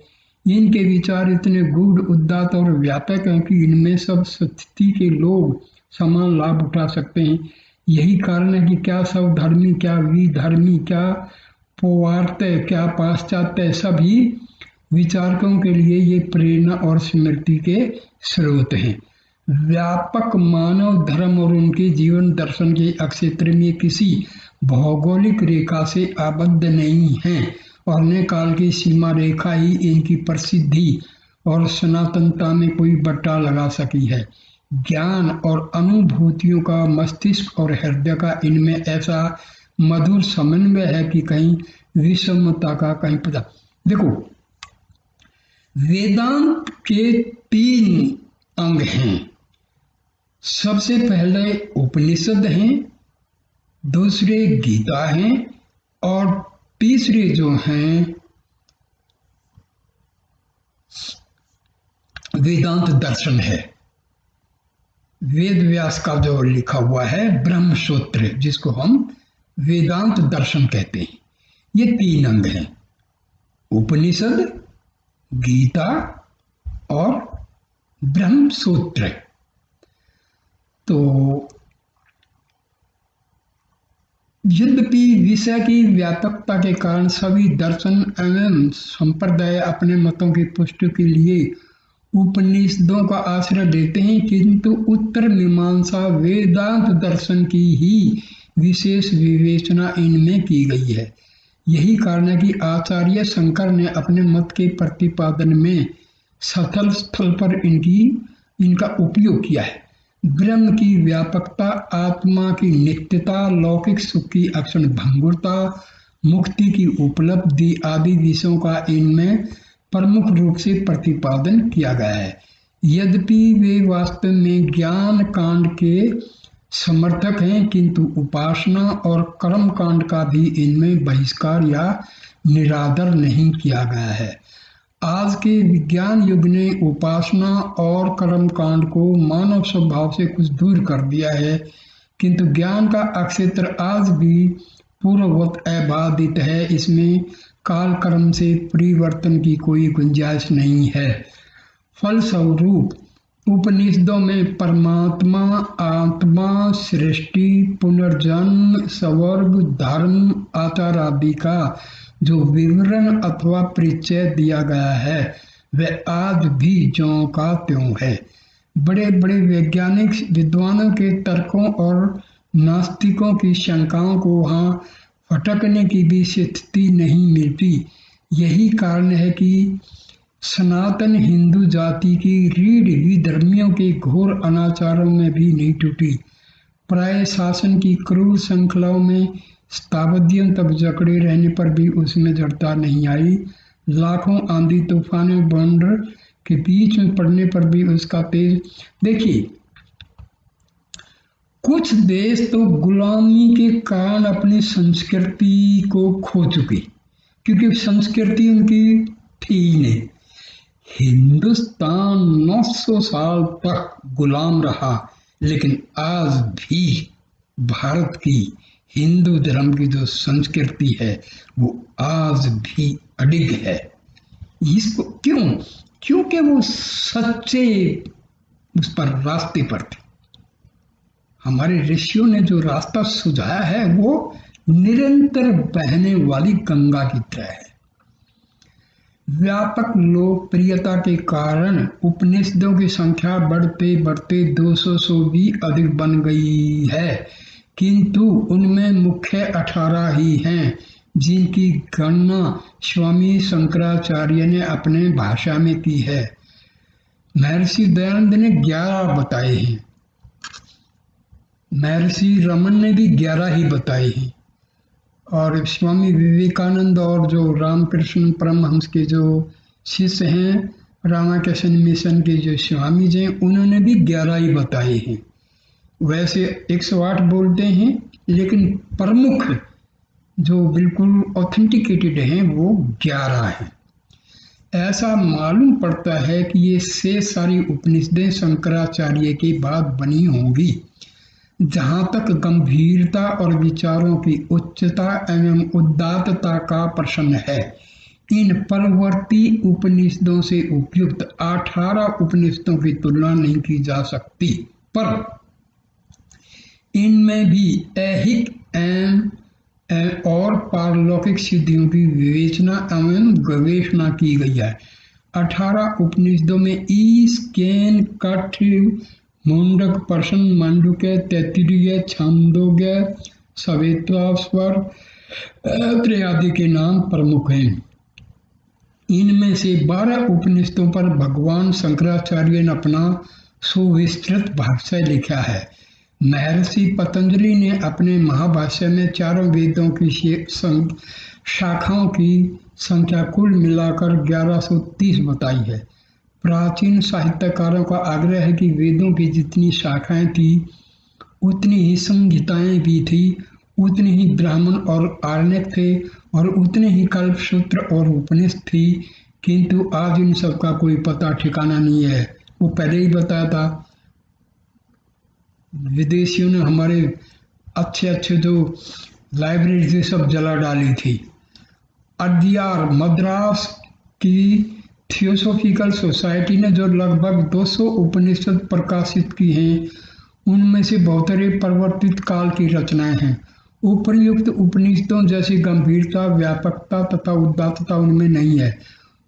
इनके विचार इतने गूढ़, उदात्त और व्यापक हैं कि इनमें सब स्थिति के लोग समान लाभ उठा सकते हैं। यही कारण है कि क्या सब धर्मी, क्या विधर्मी, क्या पौवार्त्य, क्या पाश्चात्य, सभी विचारकों के लिए ये प्रेरणा और स्मृति के स्रोत हैं। व्यापक मानव धर्म और उनके जीवन दर्शन के अक्षेत्र में किसी भौगोलिक रेखा से आबद्ध नहीं हैं और न काल की सीमा रेखा ही इनकी प्रसिद्धि और सनातनता में कोई बट्टा लगा सकी है। ज्ञान और अनुभूतियों का मस्तिष्क और हृदय का इनमें ऐसा मधुर समन्वय है कि कहीं विषमता का कहीं पता। देखो, वेदांत के 3 अंग हैं। सबसे पहले उपनिषद हैं, दूसरे गीता हैं और तीसरे जो हैं वेदांत दर्शन है। वेद व्यास का जो लिखा हुआ है ब्रह्म सूत्र, जिसको हम वेदांत दर्शन कहते हैं। ये 3 अंग हैं, उपनिषद, गीता और ब्रह्म सूत्र। तो यद्यपि विषय की व्यापकता के कारण सभी दर्शन एवं संप्रदाय अपने मतों की पुष्टि के लिए उपनिषदों का आश्रय लेते हैं, किंतु उत्तर मीमांसा वेदांत दर्शन की ही विशेष विवेचना इनमें की गई है। यही कारण है कि आचार्य शंकर ने अपने मत के प्रतिपादन में स्थल स्थल पर इनका उपयोग किया है। ब्रह्म की व्यापकता, आत्मा की नित्यता, लौकिक सुख की अक्षण भंगुरता, मुक्ति की उपलब्धि आदि विषयों का इनमें प्रमुख रूप से प्रतिपादन किया गया है। यद्यपि वे वास्तव में ज्ञान कांड के समर्थक हैं, किंतु उपासना और कर्म कांड का भी इनमें बहिष्कार या निरादर नहीं किया गया है। आज के विज्ञान युग ने उपासना और कर्म कांड को मानव स्वभाव से कुछ दूर कर दिया है, किंतु ज्ञान का अक्षेत्र आज भी पूर्ववत अबाधित है। इसमें काल कर्म से परिवर्तन की कोई गुंजाइश नहीं है। फलस्वरूप उपनिषदों में परमात्मा, आत्मा, सृष्टि, पुनर्जन्म, स्वर्ग, धर्म, आचार आदि का जो विवरण अथवा परिचय दिया गया है वह आज भी ज्यों का त्यों है। बड़े बड़े वैज्ञानिक विद्वानों के तर्कों और नास्तिकों की शंकाओं को वहाँ फटकने की भी स्थिति नहीं मिलती। यही कारण है कि सनातन हिंदू जाति की रीढ़ विधर्मियों के घोर अनाचारों में भी नहीं टूटी। प्राय शासन की क्रूर श्रृंखलाओं में शताब्दियों तक जकड़े रहने पर भी उसमें जड़ता नहीं आई। लाखों आंधी तूफानों बंदर के बीच में पड़ने पर भी उसका तेज। देखिए, कुछ देश तो गुलामी के कारण अपनी संस्कृति को खो चुके, क्योंकि संस्कृति उनकी थी ही नहीं। हिंदुस्तान 900 साल तक गुलाम रहा, लेकिन आज भी भारत की हिंदू धर्म की जो संस्कृति है वो आज भी अडिग है। इसको क्यों? क्योंकि वो सच्चे उस पर रास्ते पर थे। हमारे ऋषियों ने जो रास्ता सुझाया है वो निरंतर बहने वाली गंगा की तरह है। व्यापक लोकप्रियता के कारण उपनिषदों की संख्या बढ़ते बढ़ते 200 से भी अधिक बन गई है, किंतु उनमें मुख्य 18 ही हैं, जिनकी गणना स्वामी शंकराचार्य ने अपने भाषा में की है। महर्षि दयानंद ने 11 बताए हैं, महर्षि रमन ने भी 11 ही बताए हैं, और स्वामी विवेकानंद और जो रामकृष्ण परमहंस के जो शिष्य हैं, रामाकृष्ण मिशन के जो स्वामी जी हैं, उन्होंने भी 11 ही बताए हैं। वैसे 108 बोलते हैं, लेकिन प्रमुख जो बिल्कुल ऑथेंटिकेटेड हैं वो 11 हैं। ऐसा मालूम पड़ता है कि ये शेष सारी उपनिषदें शंकराचार्य के बाद बनी होंगी। जहाँ तक गंभीरता और विचारों की उच्चता एवं उदात्तता का प्रश्न है, इन परवर्ती उपनिषदों से उपयुक्त 18 उपनिषदों की तुलना नहीं की जा सकती, पर इनमें भी ऐहिक और पारलौकिक सिद्धियों की विवेचना एवं गवेषणा की गई है। 18 उपनिषदों में ईश, केन, कठ, मुंडक, प्रश्न, मांडुक्य, तैत्तिरीय, छांदोग्य, सवेतास्वर आदि के नाम प्रमुख हैं। इनमें से 12 उपनिषदों पर भगवान शंकराचार्य ने अपना सुविस्तृत भाष्य लिखा है। महर्षि पतंजलि ने अपने महाभाष्य में चारों वेदों की शाखाओं की संख्या कुल मिलाकर 1130 बताई है। प्राचीन साहित्यकारों का आग्रह है कि वेदों की जितनी शाखाएं थी उतनी ही संहिताएं भी थी, उतने ही ब्राह्मण और आरण्यक थे और उतने ही कल्पसूत्र और उपनिषद थी, किंतु आज इन सब का कोई पता ठिकाना नहीं है। वो पहले ही बताया था, विदेशियों ने हमारे अच्छे अच्छे जो लाइब्रेरी से सब जला डाली थी। अड्यार मद्रास की थियोसॉफिकल सोसाइटी ने जो लगभग 200 उपनिषद प्रकाशित की हैं, उनमें से बहुतरे परिवर्तित काल की रचनाएं हैं। उपर्युक्त उपनिषदों जैसी गंभीरता, व्यापकता तथा उदात्तता उनमें नहीं है।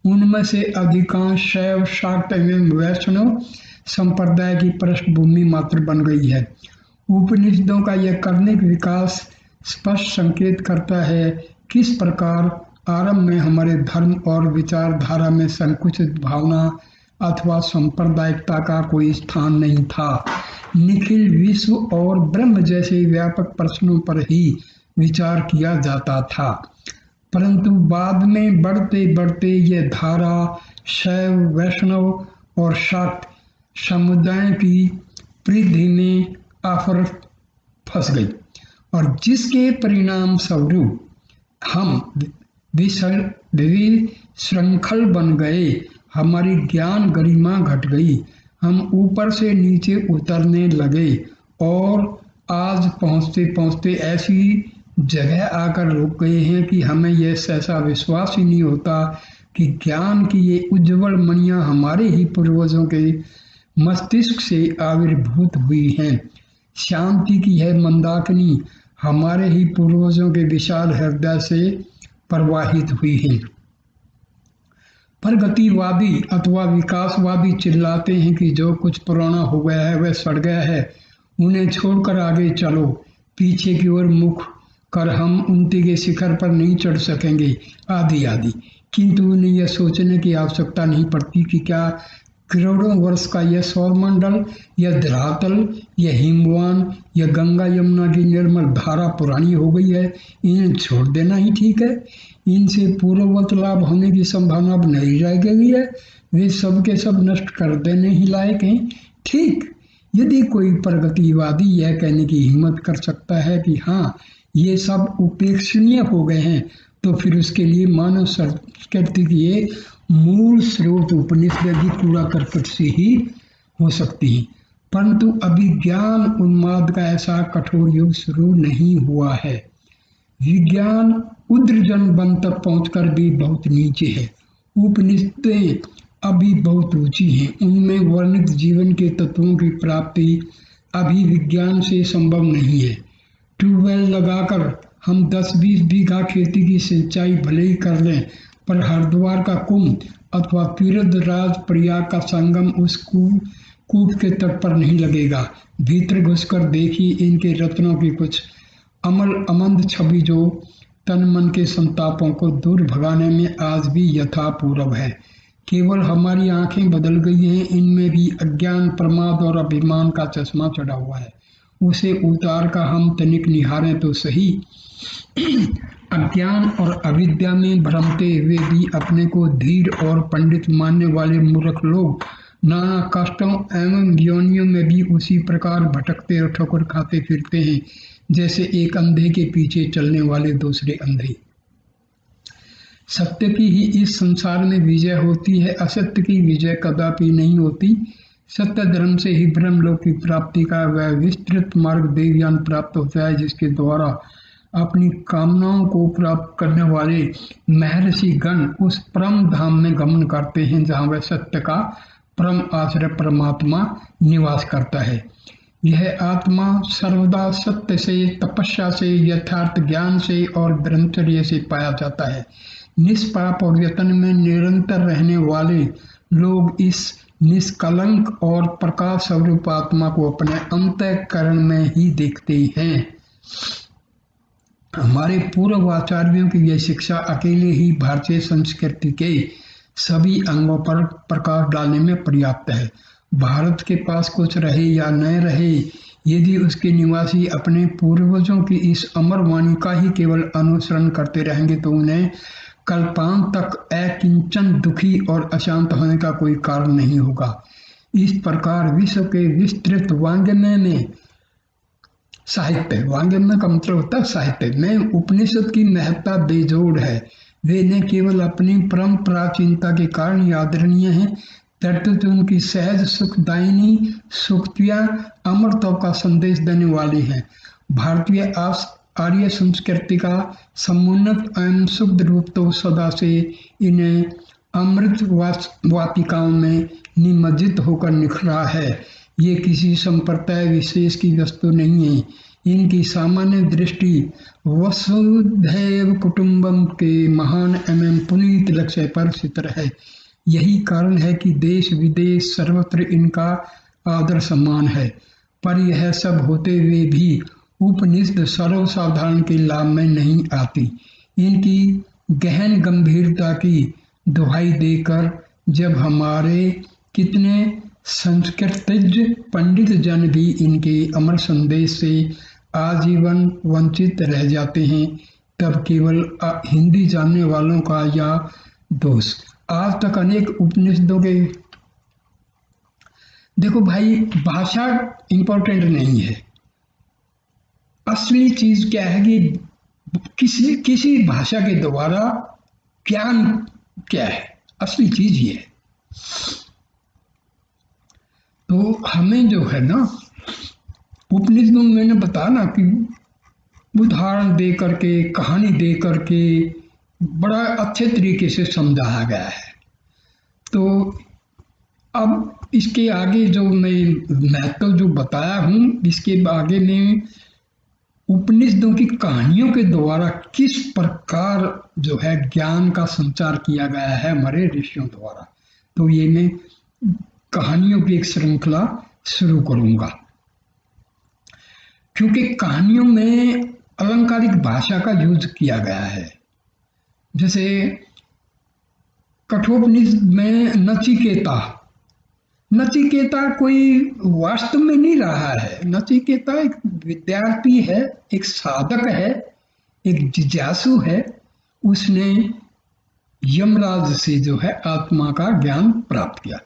उनमें से अधिकांश शैव, शाक्त एवं वैष्णव संप्रदाय की पृष्ठभूमि मात्र बन गई है। उपनिषदों का यह कर्णिक विकास स्पष्ट संकेत करता है किस प्रकार आरंभ में हमारे धर्म और विचारधारा में संकुचित भावना अथवा सांप्रदायिकता का कोई स्थान नहीं था। निखिल विश्व और ब्रह्म जैसे व्यापक प्रश्नों पर ही विचार किया जाता था, परंतु बाद में बढ़ते बढ़ते यह धारा शैव, वैष्णव और शाक्त समुदाय की परिधि में आकर फंस गई और जिसके परिणाम स्वरूप हम विशृंखल बन गए। हमारी ज्ञान गरिमा घट गई, हम ऊपर से नीचे उतरने लगे और आज पहुँचते पहुँचते ऐसी जगह आकर रुक गए हैं कि हमें यह सहसा विश्वास ही नहीं होता कि ज्ञान की ये उज्ज्वल मणियाँ हमारे ही पूर्वजों के मस्तिष्क से आविर्भूत हुई हैं। शांति की है मंदाकिनी हमारे ही पूर्वजों के विशाल हृदय से प्रवाहित हुई है। प्रगतिवादी अथवा विकासवादी चिल्लाते हैं कि जो कुछ पुराना हो गया है वह सड़ गया है, उन्हें छोड़कर आगे चलो, पीछे की ओर मुख कर हम उन्नति के शिखर पर नहीं चढ़ सकेंगे, आदि आदि। किंतु उन्हें यह सोचने की आवश्यकता नहीं पड़ती कि क्या करोड़ों वर्ष का यह सौरमंडल, यह धरातल, यह हिमवान, यह गंगा यमुना की निर्मल धारा पुरानी हो गई है, इन्हें छोड़ देना ही ठीक है। इनसे पूर्ववत लाभ होने की संभावना अब नहीं रह गई है, वे सब के सब नष्ट कर देने ही लायक हैं। ठीक, यदि कोई प्रगतिवादी यह कहने की हिम्मत कर सकता है कि हाँ ये सब उपेक्षणीय हो गए हैं, तो फिर उसके लिए मानव संस्कृति की मूल स्रोत उपनिषद भी कूड़ा करकट से ही हो सकती है। परंतु अभी ज्ञान उन्माद का ऐसा कठोर युग शुरू नहीं हुआ है। विज्ञान उद्रजन बन तक पहुंचकर भी बहुत नीचे है। उपनिषदें अभी बहुत ऊंची हैं, उनमें वर्णित जीवन के तत्वों की प्राप्ति अभी विज्ञान से संभव नहीं है। ट्यूबवेल लगाकर हम 10-20 बीघा खेती की सिंचाई भले ही कर लें, पर हरिद्वार का कुंभ अथवा तीर्थराज प्रयाग का संगम उस कूप के तट पर नहीं लगेगा। भीतर घुसकर देखिए इनके रत्नों की कुछ अमल अमंद छवि जो तन मन के संतापों को दूर भगाने में आज भी यथापूर्व है। केवल हमारी आंखें बदल गई हैं, इनमें भी अज्ञान, प्रमाद और अभिमान का चश्मा चढ़ा हुआ है। उसे उतार का हम तनिक निहारें तो सही। अज्ञान और अविद्या में भ्रमते हुए भी अपने को धीर और पंडित मानने वाले मूर्ख लोग नाना कष्टों एवं योनियों में भी उसी प्रकार भटकते और ठोकर खाते फिरते हैं जैसे एक अंधे के पीछे चलने वाले दूसरे अंधे। सत्य की ही इस संसार में विजय होती है, असत्य की विजय कदापि नहीं होती। सत्य धर्म से ही ब्रह्मलोक की प्राप्ति का वह विस्तृत मार्ग देवयान प्राप्त होता है, जिसके द्वारा अपनी कामनाओं को प्राप्त करने वाले महर्षि गण उस परम धाम में गमन करते हैं जहाँ वह सत्य का परम आश्रय परमात्मा निवास करता है। यह आत्मा सर्वदा सत्य से, तपस्या से, यथार्थ ज्ञान से और ब्रह्मचर्य से पाया जाता है। निष्पाप और यत्न में निरंतर रहने वाले लोग इस निष्कलंक और प्रकाश स्वरूप आत्मा को अपने अंतःकरण में ही देखते हैं। हमारे पूर्व आचार्यों की यह शिक्षा अकेले ही भारतीय संस्कृति के सभी अंगों पर प्रकाश डालने में पर्याप्त है। भारत के पास कुछ रहे या न रहे, यदि उसके निवासी अपने पूर्वजों की इस अमर वाणी का ही केवल अनुसरण करते रहेंगे तो उन्हें कल्पांत तक अकिंचन दुखी और अशांत होने का कोई कारण नहीं होगा। इस प्रकार विश्व के विस्तृत वांग्मय में साहित्य, वाङ्मय का मतलब होता है साहित्य में उपनिषद की महत्ता बेजोड़ है। वे न केवल अपनी परम प्राचीनता के कारण आदरणीय हैं, तद्वत उनकी सहज सुखदायिनी सूक्तियां अमरत्व का संदेश देने वाली हैं। भारतीय आर्य संस्कृति का समुन्नत एवं शुद्ध रूप तो सदा से इन्हें अमृत वाटिकाओं में निमज्जित होकर निखरा है। ये किसी संप्रदाय विशेष की वस्तु नहीं है। इनकी सामान्य दृष्टि वसुधैव कुटुंबम के महान एवं पुनीत लक्ष्य पर स्थित है। यही कारण है कि देश विदेश सर्वत्र इनका आदर सम्मान है। पर यह सब होते हुए भी उपनिषद सर्वसाधारण के लाभ में नहीं आती। इनकी गहन गंभीरता की दुहाई देकर जब हमारे कितने संस्कृतज्ञ पंडित जन भी इनके अमर संदेश से आजीवन वंचित रह जाते हैं, तब केवल हिंदी जानने वालों का या दोष। आज तक अनेक उपनिषदों के, देखो भाई, भाषा इंपॉर्टेंट नहीं है। असली चीज क्या है कि किसी भाषा के द्वारा ज्ञान क्या है, असली चीज ये है। तो हमें जो है ना, उपनिषदों में मैंने बताया ना कि उदाहरण दे करके, कहानी दे करके बड़ा अच्छे तरीके से समझाया गया है। तो अब इसके आगे जो मैं महत्व जो बताया हूँ, इसके आगे में उपनिषदों की कहानियों के द्वारा किस प्रकार जो है ज्ञान का संचार किया गया है हमारे ऋषियों द्वारा, तो ये मैं कहानियों की एक श्रृंखला शुरू करूंगा। क्योंकि कहानियों में अलंकारिक भाषा का यूज किया गया है। जैसे कठोपनिषद में नचिकेता कोई वास्तव में नहीं रहा है। नचिकेता एक विद्यार्थी है, एक साधक है, एक जिज्ञासु है। उसने यमराज से जो है आत्मा का ज्ञान प्राप्त किया।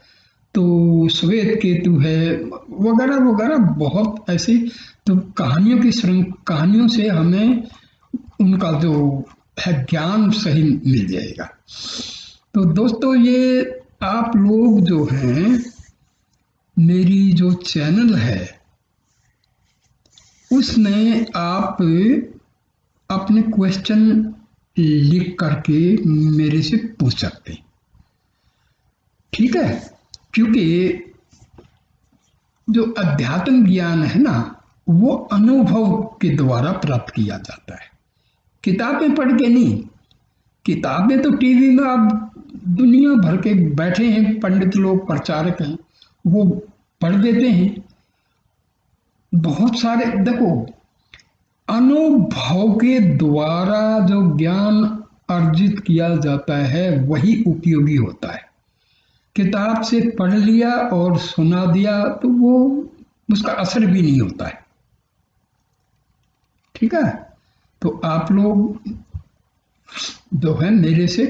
तो श्वेत केतु है, वगैरह वगैरह बहुत ऐसी। तो कहानियों से हमें उनका जो है ज्ञान सही मिल जाएगा। तो दोस्तों, ये आप लोग जो हैं, मेरी जो चैनल है उसमें आप अपने क्वेश्चन लिख करके मेरे से पूछ सकते हैं, ठीक है? क्योंकि जो अध्यात्म ज्ञान है ना, वो अनुभव के द्वारा प्राप्त किया जाता है, किताबें पढ़ के नहीं। किताबें तो टीवी में आप दुनिया भर के बैठे हैं पंडित लोग, प्रचारक हैं, वो पढ़ देते हैं बहुत सारे। देखो, अनुभव के द्वारा जो ज्ञान अर्जित किया जाता है वही उपयोगी होता है। किताब से पढ़ लिया और सुना दिया तो वो उसका असर भी नहीं होता है, ठीक है? तो आप लोग जो है मेरे से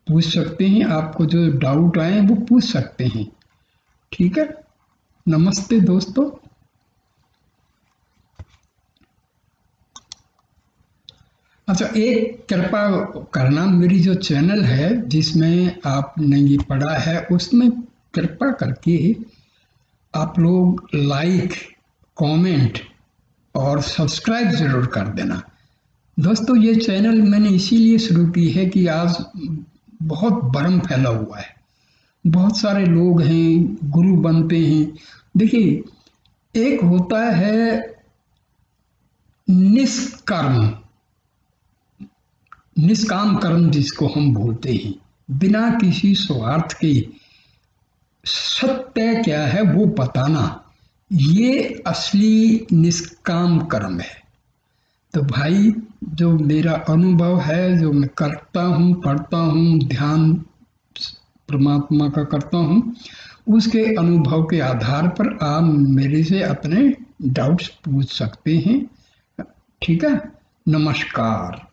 पूछ सकते हैं, आपको जो डाउट आए वो पूछ सकते हैं, ठीक है? नमस्ते दोस्तों। अच्छा, एक कृपा करना, मेरी जो चैनल है जिसमें आपने ये पढ़ा है उसमें कृपा करके आप लोग लाइक, कमेंट और सब्सक्राइब जरूर कर देना। दोस्तों, ये चैनल मैंने इसीलिए शुरू की है कि आज बहुत भ्रम फैला हुआ है, बहुत सारे लोग हैं गुरु बनते हैं। देखिए, एक होता है निष्काम कर्म जिसको हम बोलते हैं, बिना किसी स्वार्थ के सत्य क्या है वो बताना, ये असली निष्काम कर्म है। तो भाई, जो मेरा अनुभव है, जो मैं करता हूँ, पढ़ता हूँ, ध्यान परमात्मा का करता हूँ, उसके अनुभव के आधार पर आप मेरे से अपने डाउट्स पूछ सकते हैं, ठीक है? नमस्कार।